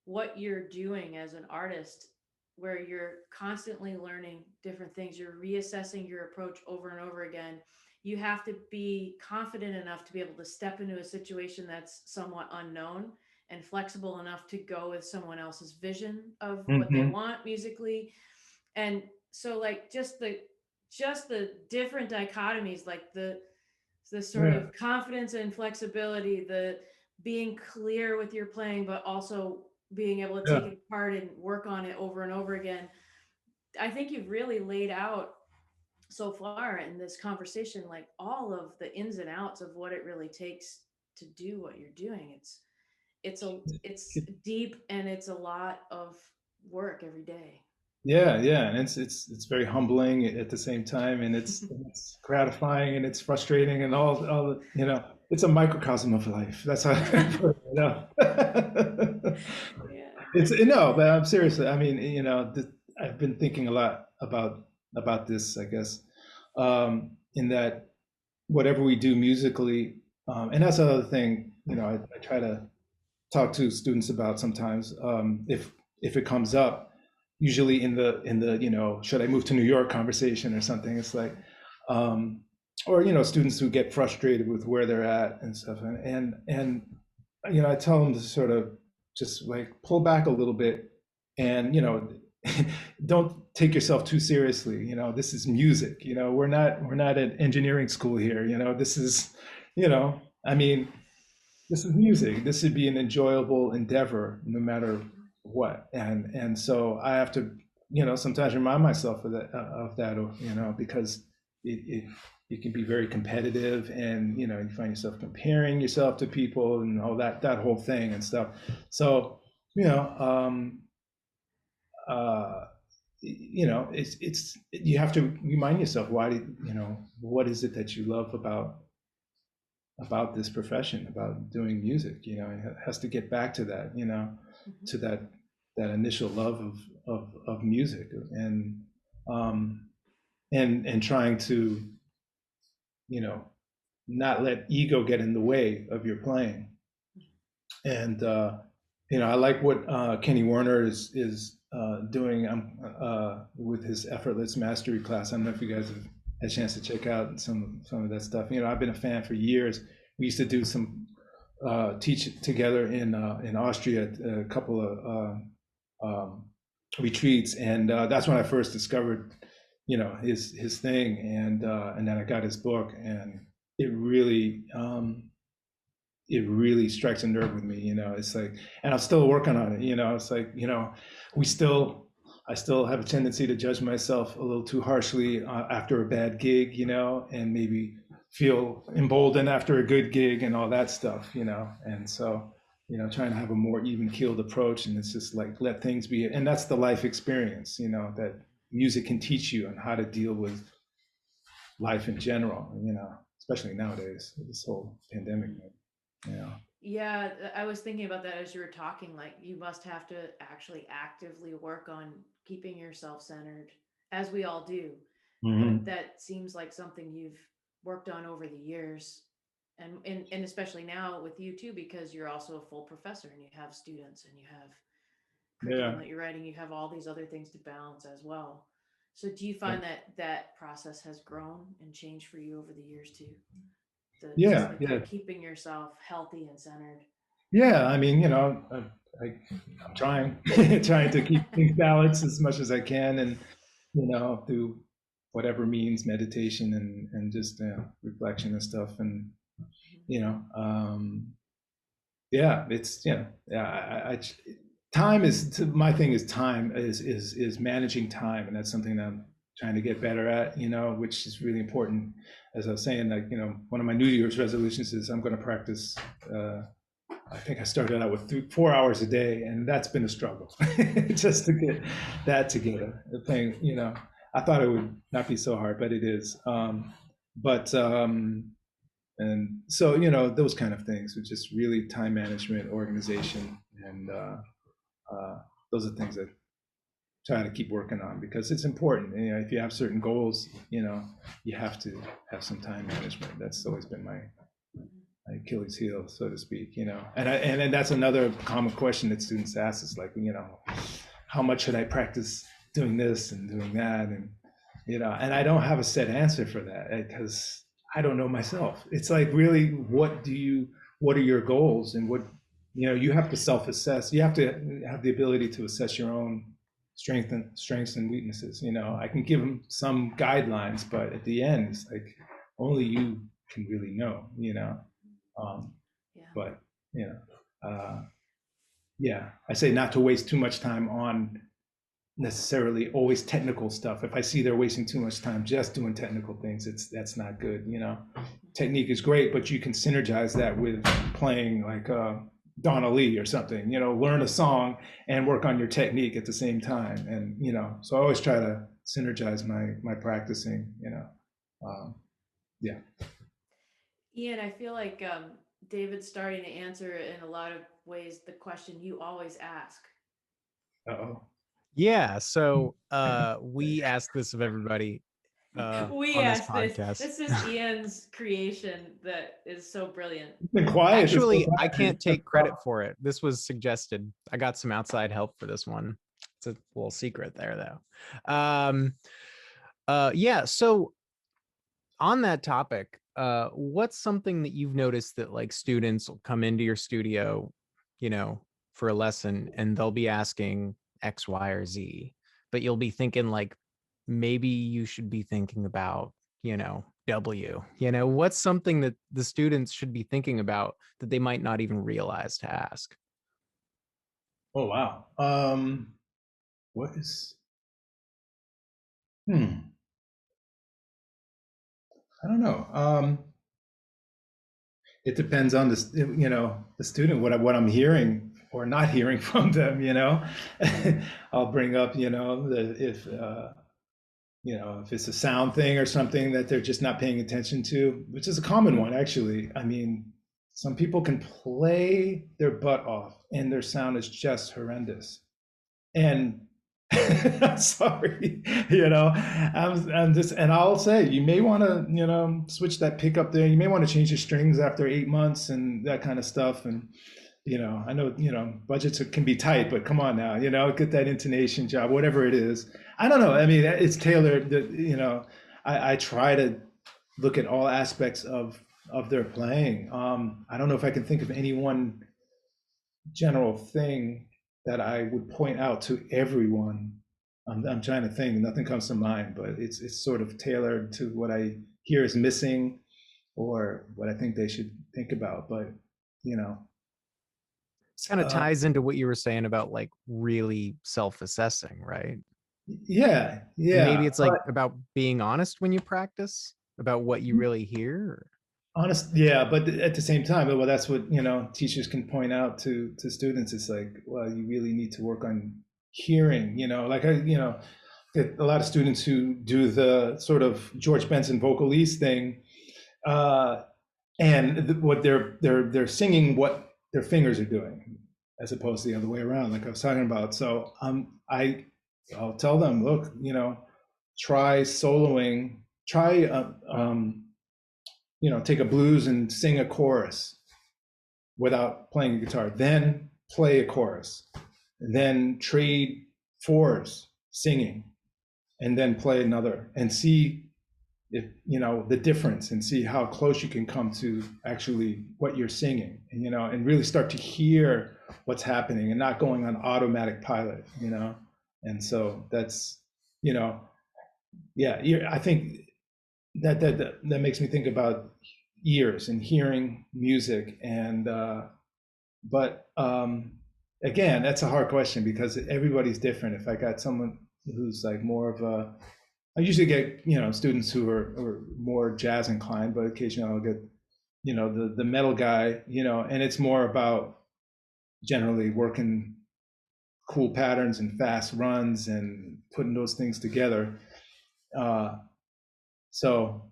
what you're doing as an artist, where you're constantly learning different things, you're reassessing your approach over and over again. You have to be confident enough to be able to step into a situation that's somewhat unknown, and flexible enough to go with someone else's vision of what they Hmm. want musically. And so, like, just the different dichotomies, like this sort Yeah. of confidence and flexibility, the being clear with your playing, but also being able to take Yeah. it apart and work on it over and over again. I think you've really laid out so far in this conversation, like all of the ins and outs of what it really takes to do what you're doing. It's deep, and it's a lot of work every day. Yeah, yeah, and it's very humbling at the same time, and it's gratifying and it's frustrating and all the, it's a microcosm of life. That's how I put it, Yeah. It's no, but I'm seriously. I mean, I've been thinking a lot about this, I guess, in that whatever we do musically, and that's another thing, I try to talk to students about sometimes, if it comes up, usually in the should I move to New York conversation or something. It's like, or students who get frustrated with where they're at and stuff, and I tell them to sort of just like pull back a little bit, and don't take yourself too seriously. This is music. We're not at engineering school here. This is, I mean, this is music. This should be an enjoyable endeavor, no matter what. And so I have to, sometimes remind myself of that, because it can be very competitive, and you find yourself comparing yourself to people and all that whole thing and stuff. So you know, uh, it's you have to remind yourself what is it that you love about this profession, about doing music. It has to get back to that, Mhm. to that initial love of music, um, and trying to, not let ego get in the way of your playing. And I like what Kenny Warner is doing, with his effortless mastery class. I don't know if you guys have had a chance to check out some of that stuff. I've been a fan for years. We used to do some teach together in Austria at a couple of retreats, and that's when I first discovered his thing, and then I got his book, and it really it really strikes a nerve with me. It's like, and I'm still working on it. It's like, we still, I still have a tendency to judge myself a little too harshly after a bad gig, and maybe feel emboldened after a good gig and all that stuff, and so, trying to have a more even keeled approach, and it's just like, let things be. And that's the life experience, that music can teach you on how to deal with life in general, especially nowadays with this whole pandemic, yeah. Yeah, I was thinking about that as you were talking. Like, you must have to actually actively work on keeping yourself centered, as we all do. But Mhm. that seems like something you've worked on over the years. And especially now with you too, because you're also a full professor and you have students and you have curriculum Yeah. that you're writing, you have all these other things to balance as well. So do you Yeah. find that that process has grown and changed for you over the years too? Just Yeah. like Yeah. that, keeping yourself healthy and centered. Yeah. I mean, I'm trying, trying to keep things balanced as much as I can, and through whatever means, meditation and just reflection and stuff, and you know, um, yeah, it's yeah. Time is my thing. Is time is managing time, and that's something that I'm trying to get better at. Which is really important. As I was saying, like one of my New Year's resolutions is I'm going to practice. I think I started out with 4 hours a day, and that's been a struggle just to get that together. The thing, I thought it would not be so hard, but it is. But and so those kind of things, which is really time management, organization, and those are things that I try to keep working on, because it's important. If you have certain goals, you have to have some time management. That's always been my Achilles heel, so to speak. And that's another common question that students ask is like, how much should I practice doing this and doing that, and I don't have a set answer for that, because I don't know myself. It's like, really, what are your goals, and what, you have to self-assess. You have to have the ability to assess your own strengths and weaknesses. I can give them some guidelines, but at the end, it's like only you can really know, um, Yeah. but yeah, I say not to waste too much time on necessarily always technical stuff. If I see they're wasting too much time just doing technical things, that's not good. Technique is great, but you can synergize that with playing like Donna Lee or something. Learn a song and work on your technique at the same time. And so I always try to synergize my practicing. Yeah. Ian, I feel like David's starting to answer in a lot of ways the question you always ask. Uh-oh. Yeah, so we ask this of everybody We on this asked this. podcast. This is Ian's creation that is so brilliant. It's been quiet. Actually, I can't take credit for it. This was suggested. I got some outside help for this one. It's a little secret there, though. Yeah, so on that topic, what's something that you've noticed that like students will come into your studio, for a lesson, and they'll be asking X, Y, or Z, but you'll be thinking like, maybe you should be thinking about, W, what's something that the students should be thinking about that they might not even realize to ask? Oh, wow. What is, I don't know. It depends on the student, what I'm hearing or not hearing from them. I'll bring up, if it's a sound thing or something that they're just not paying attention to, which is a common one, actually. I mean, some people can play their butt off and their sound is just horrendous. And I'm sorry, I'm just, and I'll say, you may want to, switch that pickup there. You may want to change the strings after 8 months and that kind of stuff. And, I know, budgets can be tight, but come on now, get that intonation job, whatever it is. I don't know. I mean, it's tailored, I try to look at all aspects of their playing. I don't know if I can think of any one general thing that I would point out to everyone. I'm trying to think, nothing comes to mind, but it's sort of tailored to what I hear is missing or what I think they should think about. But Kind of ties into what you were saying about like really self-assessing, right? yeah, And maybe yeah. it's like about being honest when you practice about what you really hear. Honest, yeah, but at the same time, well, that's what teachers can point out to students. It's like, well, you really need to work on hearing. Like get a lot of students who do the sort of George Benson vocalese thing, and what they're singing what their fingers are doing, as opposed to the other way around, like I was talking about. So I'll tell them, look, try soloing, try take a blues and sing a chorus without playing a guitar, then play a chorus, then trade fours singing, and then play another, and see if the difference, and see how close you can come to actually what you're singing, and and really start to hear what's happening and not going on automatic pilot. And so that's yeah, I think that makes me think about ears and hearing music. And but again, that's a hard question because everybody's different. If I got someone who's like more of a, I usually get students who are more jazz inclined, but occasionally I'll get the metal guy, and it's more about generally working cool patterns and fast runs and putting those things together. So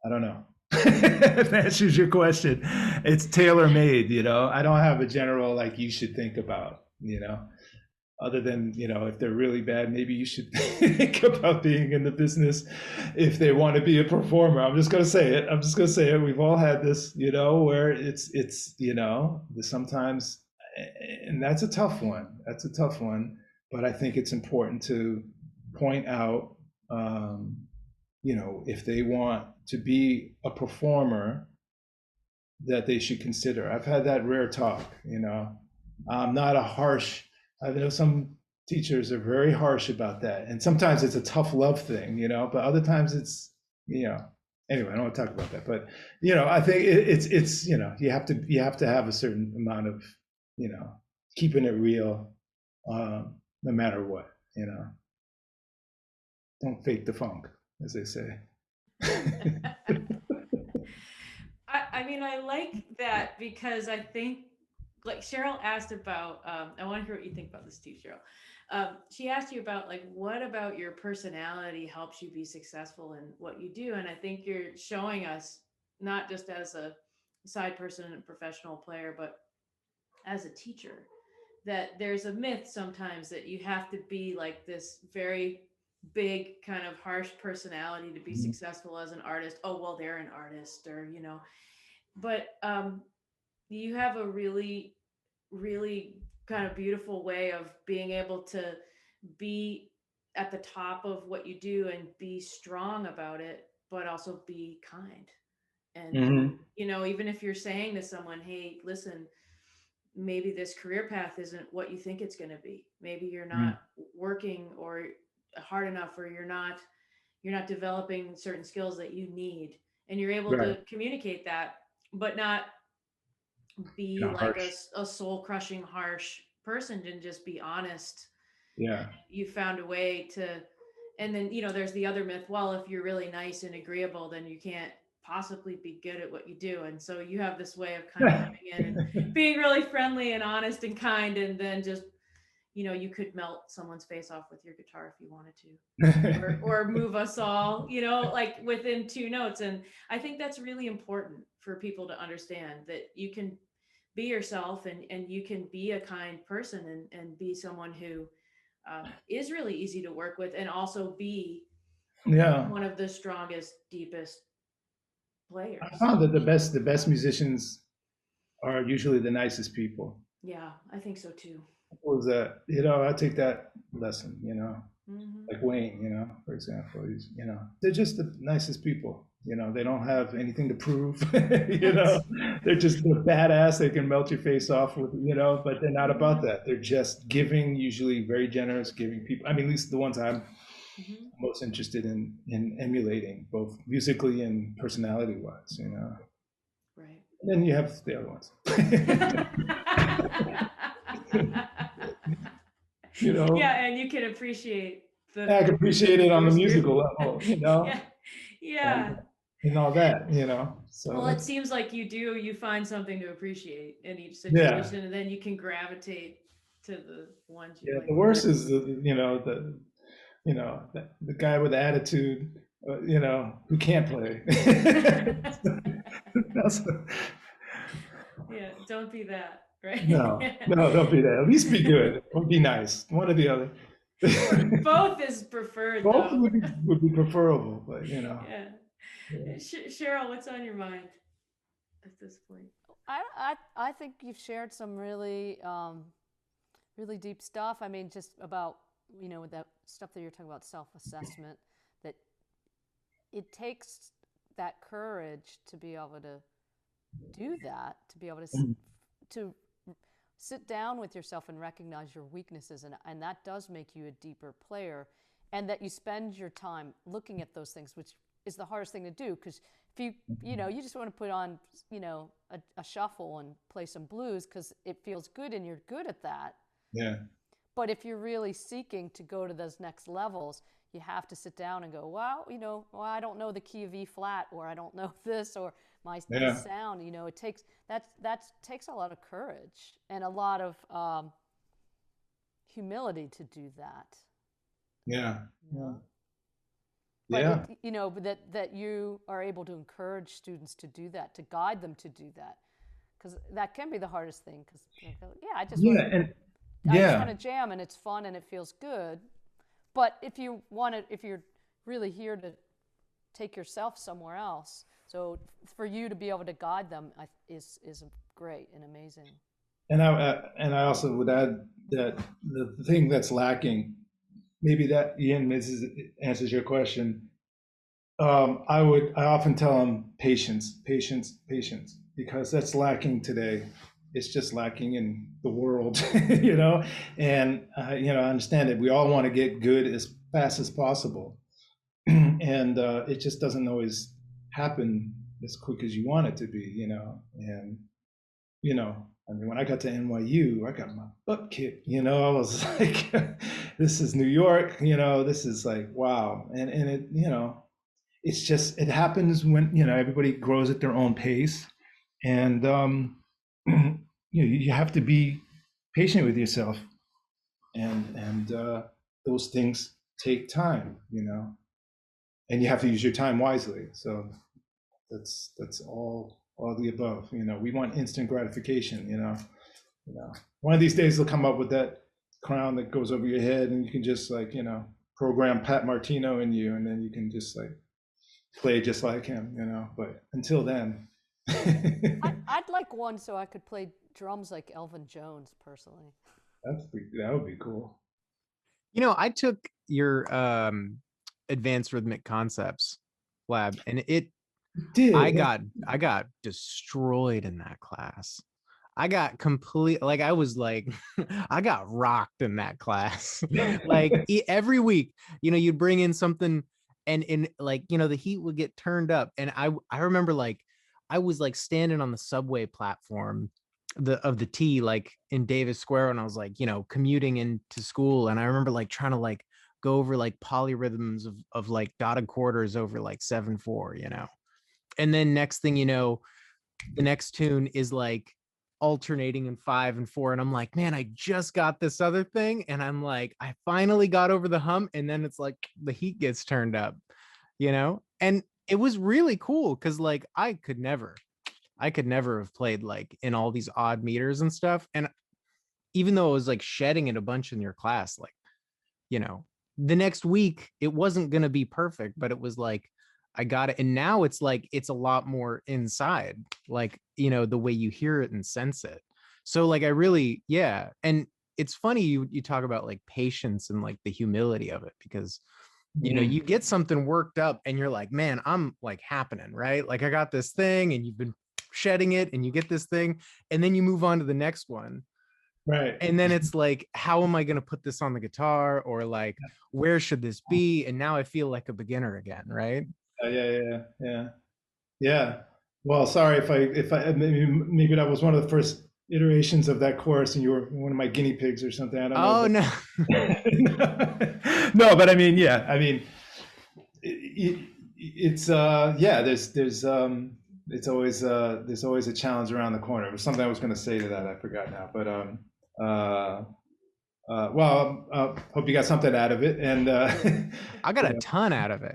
I don't know if that answers your question. It's tailor made, I don't have a general like you should think about, other than, if they're really bad, maybe you should think about being in the business if they want to be a performer. I'm just going to say it. We've all had this, where it's, sometimes, and that's a tough one. But I think it's important to point out, if they want to be a performer, that they should consider. I've had that rare talk, I'm not a harsh, I know some teachers are very harsh about that. And sometimes it's a tough love thing, but other times it's, anyway, I don't want to talk about that, but I think it's you have to have a certain amount of keeping it real, no matter what. Don't fake the funk, as they say. I mean, I like that because I think, like Cheryl asked about, I want to hear what you think about this too, Cheryl. She asked you about, like, what about your personality helps you be successful in what you do? And I think you're showing us, not just as a side person and professional player, but as a teacher, that there's a myth sometimes that you have to be like this very big kind of harsh personality to be successful as an artist. Oh, well, they're an artist, or but you have a really, really kind of beautiful way of being able to be at the top of what you do and be strong about it, but also be kind. And Hmm. even if you're saying to someone, hey, listen, maybe this career path isn't what you think it's going to be. Maybe you're not working or hard enough, or you're not developing certain skills that you need, and you're able Right. to communicate that, but not be Not like harsh. a soul crushing harsh person, and just be honest. Yeah. You found a way to. And then there's the other myth, well, if you're really nice and agreeable, then you can't possibly be good at what you do. And so you have this way of kind of coming in and being really friendly and honest and kind, and then just you could melt someone's face off with your guitar if you wanted to, or move us all, like within 2 notes. And I think that's really important for people to understand, that you can be yourself, and you can be a kind person, and be someone who is really easy to work with, and also be Yeah. one of the strongest, deepest I players. found that the best musicians are usually the nicest people. Yeah, I think so too. What was that? I take that lesson, Hmm. like Wayne, for example, they're just the nicest people. They don't have anything to prove, they're badass. They can melt your face off with, but they're not about that. They're just giving, usually very generous, giving people. I mean, at least the ones I'm Hmm. most interested in emulating, both musically and personality wise. Right. And then you have the other ones. you know, Yeah, and you can appreciate I can appreciate it on the yours too. musical level, Yeah, and yeah. and all that. So Well, it that's seems like you do. You find something to appreciate in each yeah, situation, and then you can gravitate to the ones you yeah. like The the worst best. is the guy with the attitude, who can't play. That's, Yeah, don't be that, right? no, no, don't be that. At least be good or be nice. One or the other. Both is preferred, Both though. would be preferable, but Yeah. yeah. Cheryl, what's on your mind at this point? I think you've shared some really really deep stuff. I mean, just about with that stuff that you're talking about, self-assessment, that it takes that courage to be able to do that, to be able to sit down with yourself and recognize your weaknesses, and that does make you a deeper player, and that you spend your time looking at those things, which is the hardest thing to do, because if you just want to put on a shuffle and play some blues because it feels good and you're good at that. Yeah. But if you're really seeking to go to those next levels, you have to sit down and go, well, I don't know the key of E flat, or I don't know this, or this Yeah. sound. It takes that takes a lot of courage and a lot of humility to do that. Yeah. You Yeah. know? But Yeah. that you are able to encourage students to do that, to guide them to do that, because that can be the hardest thing. Because yeah, I just Yeah. want to. And I just want yeah. to jam, and it's fun and it feels good. But if you're really here to take yourself somewhere else, so for you to be able to guide them is great and amazing. And I also would add that the thing that's lacking, maybe that Ian answers your question. I often tell them patience, patience, patience, because that's lacking today. It's just lacking in the world, And I understand it. We all want to get good as fast as possible, and it just doesn't always happen as quick as you want it to be, and I mean, when I got to NYU, I got my butt kicked. I was like, this is New York. This is like, wow. And it, it's just, it happens when, everybody grows at their own pace. And, you have to be patient with yourself. And those things take time, and you have to use your time wisely. So that's all the above. We want instant gratification. One of these days they'll come up with that crown that goes over your head, and you can just like program Pat Martino in you, and then you can just like play just like him. But until then, I'd like one so I could play drums like Elvin Jones personally. that would be cool. I took your advanced rhythmic concepts lab, and I got destroyed in that class. I got I was like, I got rocked in that class. Like every week, you'd bring in something, and like, the heat would get turned up. And I remember like, I was like standing on the subway platform of the T, like in Davis Square, and I was like, commuting into school. And I remember like trying to like go over like polyrhythms of like dotted quarters over like 7/4, and then next thing you know, the next tune is like alternating in 5/4, and I'm like, man, I just got this other thing, and I'm like, I finally got over the hump. And then it's like the heat gets turned up, and it was really cool because like I could never have played like in all these odd meters and stuff. And even though I was like shedding it a bunch in your class, like, the next week it wasn't going to be perfect, but it was like, I got it. And now it's like, it's a lot more inside, like, the way you hear it and sense it. So like, I really, yeah. And it's funny, you talk about like patience and like the humility of it, because, you get something worked up and you're like, man, I'm like happening, right? Like I got this thing, and you've been shedding it, and you get this thing, and then you move on to the next one. Right. And then it's like, how am I going to put this on the guitar? Or like, where should this be? And now I feel like a beginner again, right? Yeah. Well, sorry if I maybe that was one of the first iterations of that course, and you were one of my guinea pigs or something. I don't know. Oh, no. No, but I mean, yeah. I mean, it's yeah. There's always a challenge around the corner. It was something I was going to say to that. I forgot now. But well, hope you got something out of it. And I got a ton out of it.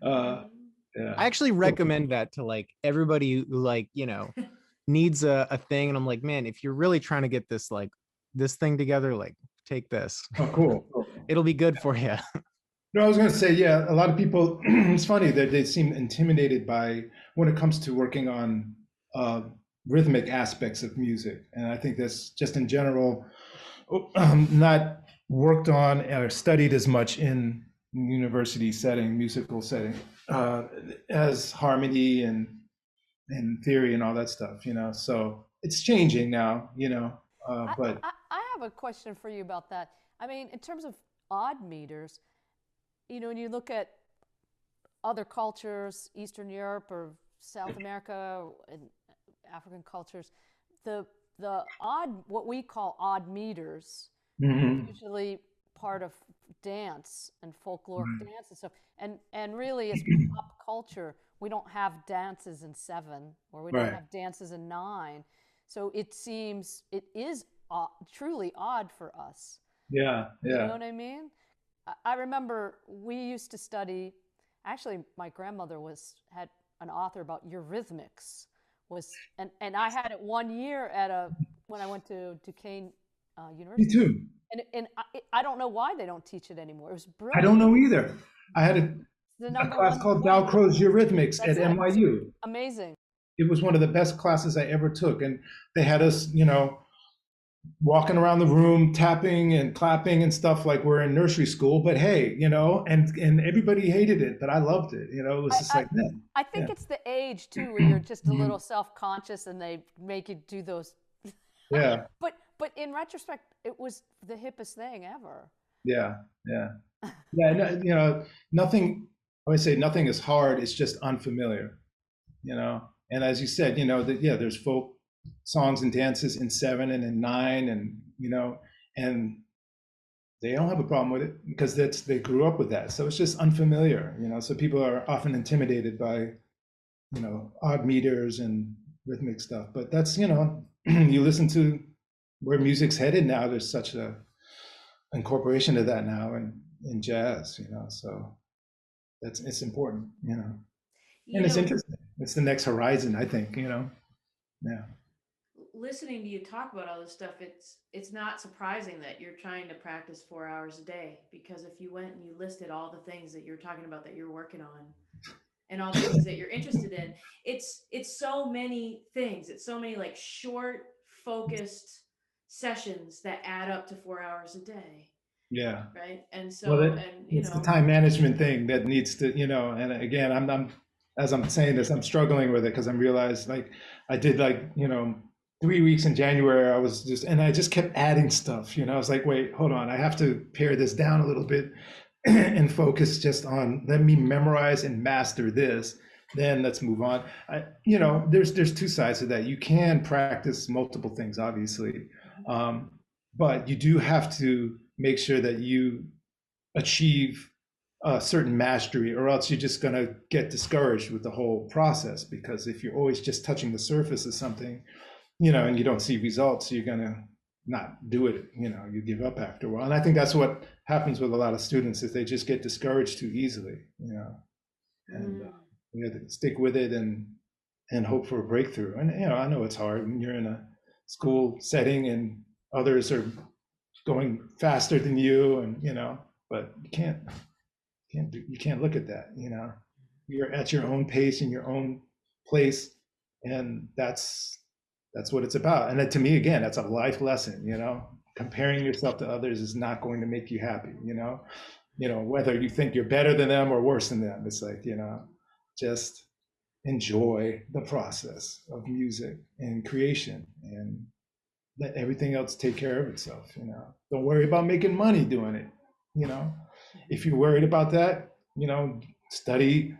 Yeah. I actually recommend that to like everybody who like, needs a thing. And I'm like, man, if you're really trying to get this, like this thing together, like take this. Oh, cool. It'll be good for you. No, I was going to say, yeah, a lot of people, it's funny that they seem intimidated by when it comes to working on rhythmic aspects of music. And I think that's just in general not worked on or studied as much in university setting, musical setting, as harmony and theory and all that stuff, So it's changing now, but I have a question for you about that. I mean, in terms of odd meters, when you look at other cultures, Eastern Europe or South America and African cultures, the what we call odd meters, usually part of dance and folkloric dance and stuff. And really, as pop culture, we don't have dances in 7, or we don't have dances in 9. So it seems it is truly odd for us. Yeah. You know what I mean? I remember we used to study. Actually, my grandmother had an author about Eurythmics. And I had it 1 year when I went to Duquesne University. Me too. And I don't know why they don't teach it anymore. It was brilliant. I don't know either. I had a class called Dalcroze Eurythmics at NYU. Amazing. It was one of the best classes I ever took. And they had us, walking around the room, tapping and clapping and stuff like we're in nursery school. But hey, and everybody hated it, but I loved it. It was just like, man. I think it's the age too, where you're just a little self-conscious and they make you do those. Yeah. But in retrospect, it was the hippest thing ever. Yeah. Nothing I would say nothing is hard. It's just unfamiliar, you know. And as you said, you know, that yeah, there's folk songs and dances in 7 and in 9, and you know, and they don't have a problem with it because they grew up with that. So it's just unfamiliar, you know. So people are often intimidated by, you know, odd meters and rhythmic stuff. But that's, you know, you listen to where music's headed now. There's such a incorporation of that now in jazz, you know. So it's important, you know, and You it's know, interesting. It's the next horizon, I think, you know. Yeah. listening to you talk about all this stuff, it's not surprising that you're trying to practice 4 hours a day, because if you went and you listed all the things that you're talking about that you're working on and all the things that you're interested in, it's so many things. It's so many like short, focused sessions that add up to 4 hours a day, Yeah. right? And Well, so, and you it's the know, time management thing that needs to, you know, and again, I'm as I'm saying this, I'm struggling with it because I'm realized like I did like, you know, 3 weeks in January, I was just, and I just kept adding stuff, you know, I was like, wait, hold on, I have to pare this down a little bit and focus just on, let me memorize and master this. Then let's move on. You know, there's two sides to that. You can practice multiple things, obviously, but you do have to make sure that you achieve a certain mastery, or else you're just going to get discouraged with the whole process. Because if you're always just touching the surface of something, you know, and you don't see results, you're going to not do it. You know, you give up after a while. And I think that's what happens with a lot of students, is they just get discouraged too easily. You know, and you have to stick with it and hope for a breakthrough. And you know, I know it's hard when you're in a school setting and others are going faster than you, and you know, but you can't look at that, you know. You're at your own pace in your own place, and that's what it's about. And that, to me, again, that's a life lesson, you know. Comparing yourself to others is not going to make you happy, you know. You know, whether you think you're better than them or worse than them, it's like, you know, just enjoy the process of music and creation, and let everything else take care of itself, you know. Don't worry about making money doing it, you know. If you're worried about that, you know, study,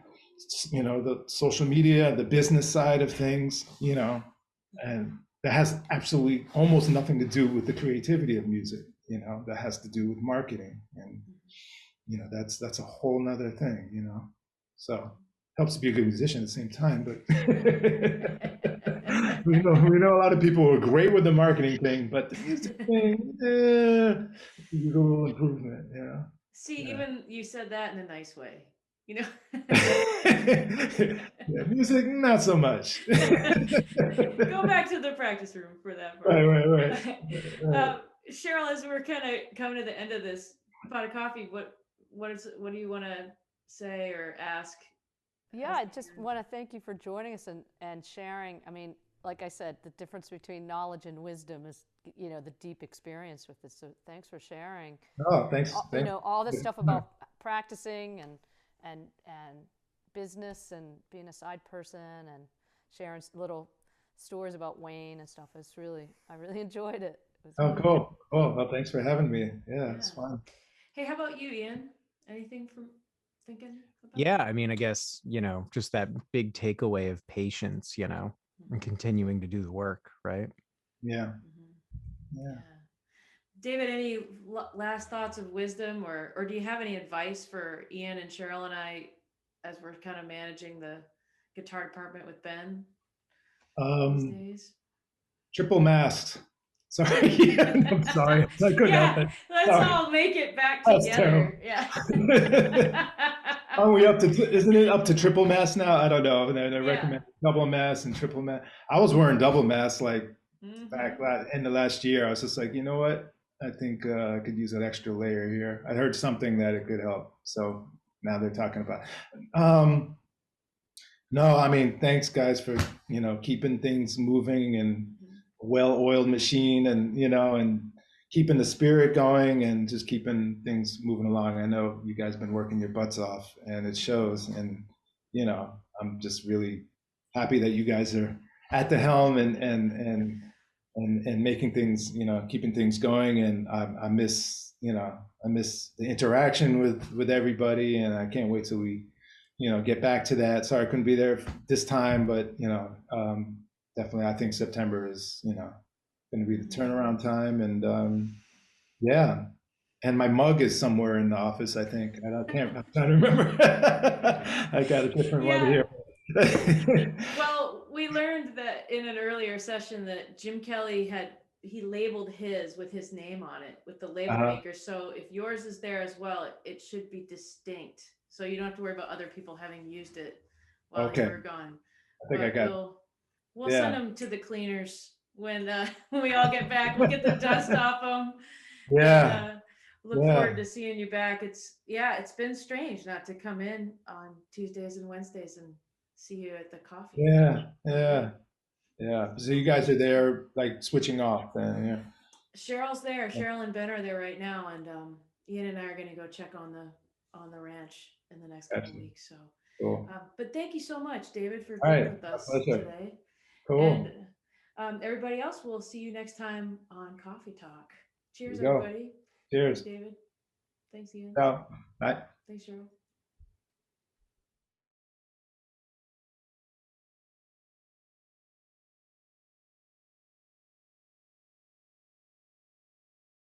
you know, the social media, the business side of things, you know, and that has absolutely almost nothing to do with the creativity of music, you know. That has to do with marketing, and you know, that's a whole nother thing, you know. So helps to be a good musician at the same time, but we know a lot of people who are great with the marketing thing, but the music thing, needs a little improvement, you know. see, Yeah. even you said that in a nice way, you know. Yeah, music, not so much. Go back to the practice room for that part. Right. Cheryl, as we're kind of coming to the end of this pot of coffee, what do you want to say or ask? Yeah, I just want to thank you for joining us and sharing. I mean, like I said, the difference between knowledge and wisdom is, you know, the deep experience with it. So thanks for sharing. Oh, thanks. You know, all this stuff about practicing and business and being a side person and sharing little stories about Wayne and stuff. I really enjoyed it. It was Oh, really good. cool. Cool. Well, thanks for having me. Yeah, it's Yeah. fun. Hey, how about you, Ian? Anything from thinking about? Yeah, I mean, I guess, you know, just that big takeaway of patience, you know, and continuing to do the work, right? Yeah. Mm-hmm. Yeah. Yeah. David, any last thoughts of wisdom, or do you have any advice for Ian and Cheryl and I as we're kind of managing the guitar department with Ben these Um, days? Triple masked. Sorry. I'm sorry. I couldn't help Yeah, it. let's Sorry. all make it back That's terrible. together. Yeah. Are we up to, isn't it up to triple mask now? I don't know. And I Yeah. recommend double mask and triple mask. I was wearing double mask like back Mm-hmm. end of last year. I was just like, you know what? I think I could use an extra layer here. I heard something that it could help. So now they're talking about. No, I mean, thanks guys for, you know, keeping things moving and well-oiled machine, and, you know, and keeping the spirit going and just keeping things moving along. I know you guys been working your butts off and it shows, and, you know, I'm just really happy that you guys are at the helm and making things, you know, keeping things going. And I miss, you know, I miss the interaction with everybody, and I can't wait till we get back to that. Sorry I couldn't be there this time, but definitely I think September is going to be the turnaround time, and yeah. And my mug is somewhere in the office, I think. I'm trying to remember. I got a different one Yeah. here. Well, we learned that in an earlier session that Jim Kelly he labeled his with his name on it with the label Uh-huh. maker. So if yours is there as well, it should be distinct. So you don't have to worry about other people having used it while you Okay. were gone. I think I But got we'll send yeah. them to the cleaners when when we all get back. We'll get the dust off them. Yeah. And look Yeah. forward to seeing you back. It's been strange not to come in on Tuesdays and Wednesdays and see you at the coffee. Yeah. Yeah. Yeah. So you guys are there like switching off then, yeah. Cheryl's there. Cheryl and Ben are there right now, and Ian and I are going to go check on the ranch in the next couple Excellent. weeks. So, Cool. but thank you so much, David, for All being right. with My us pleasure. today. Cool. And everybody else, we'll see you next time on Coffee Talk. Cheers, There you go. everybody. Cheers. Thanks, David. Thanks, Ian. Ciao. Bye. Thanks, Cheryl.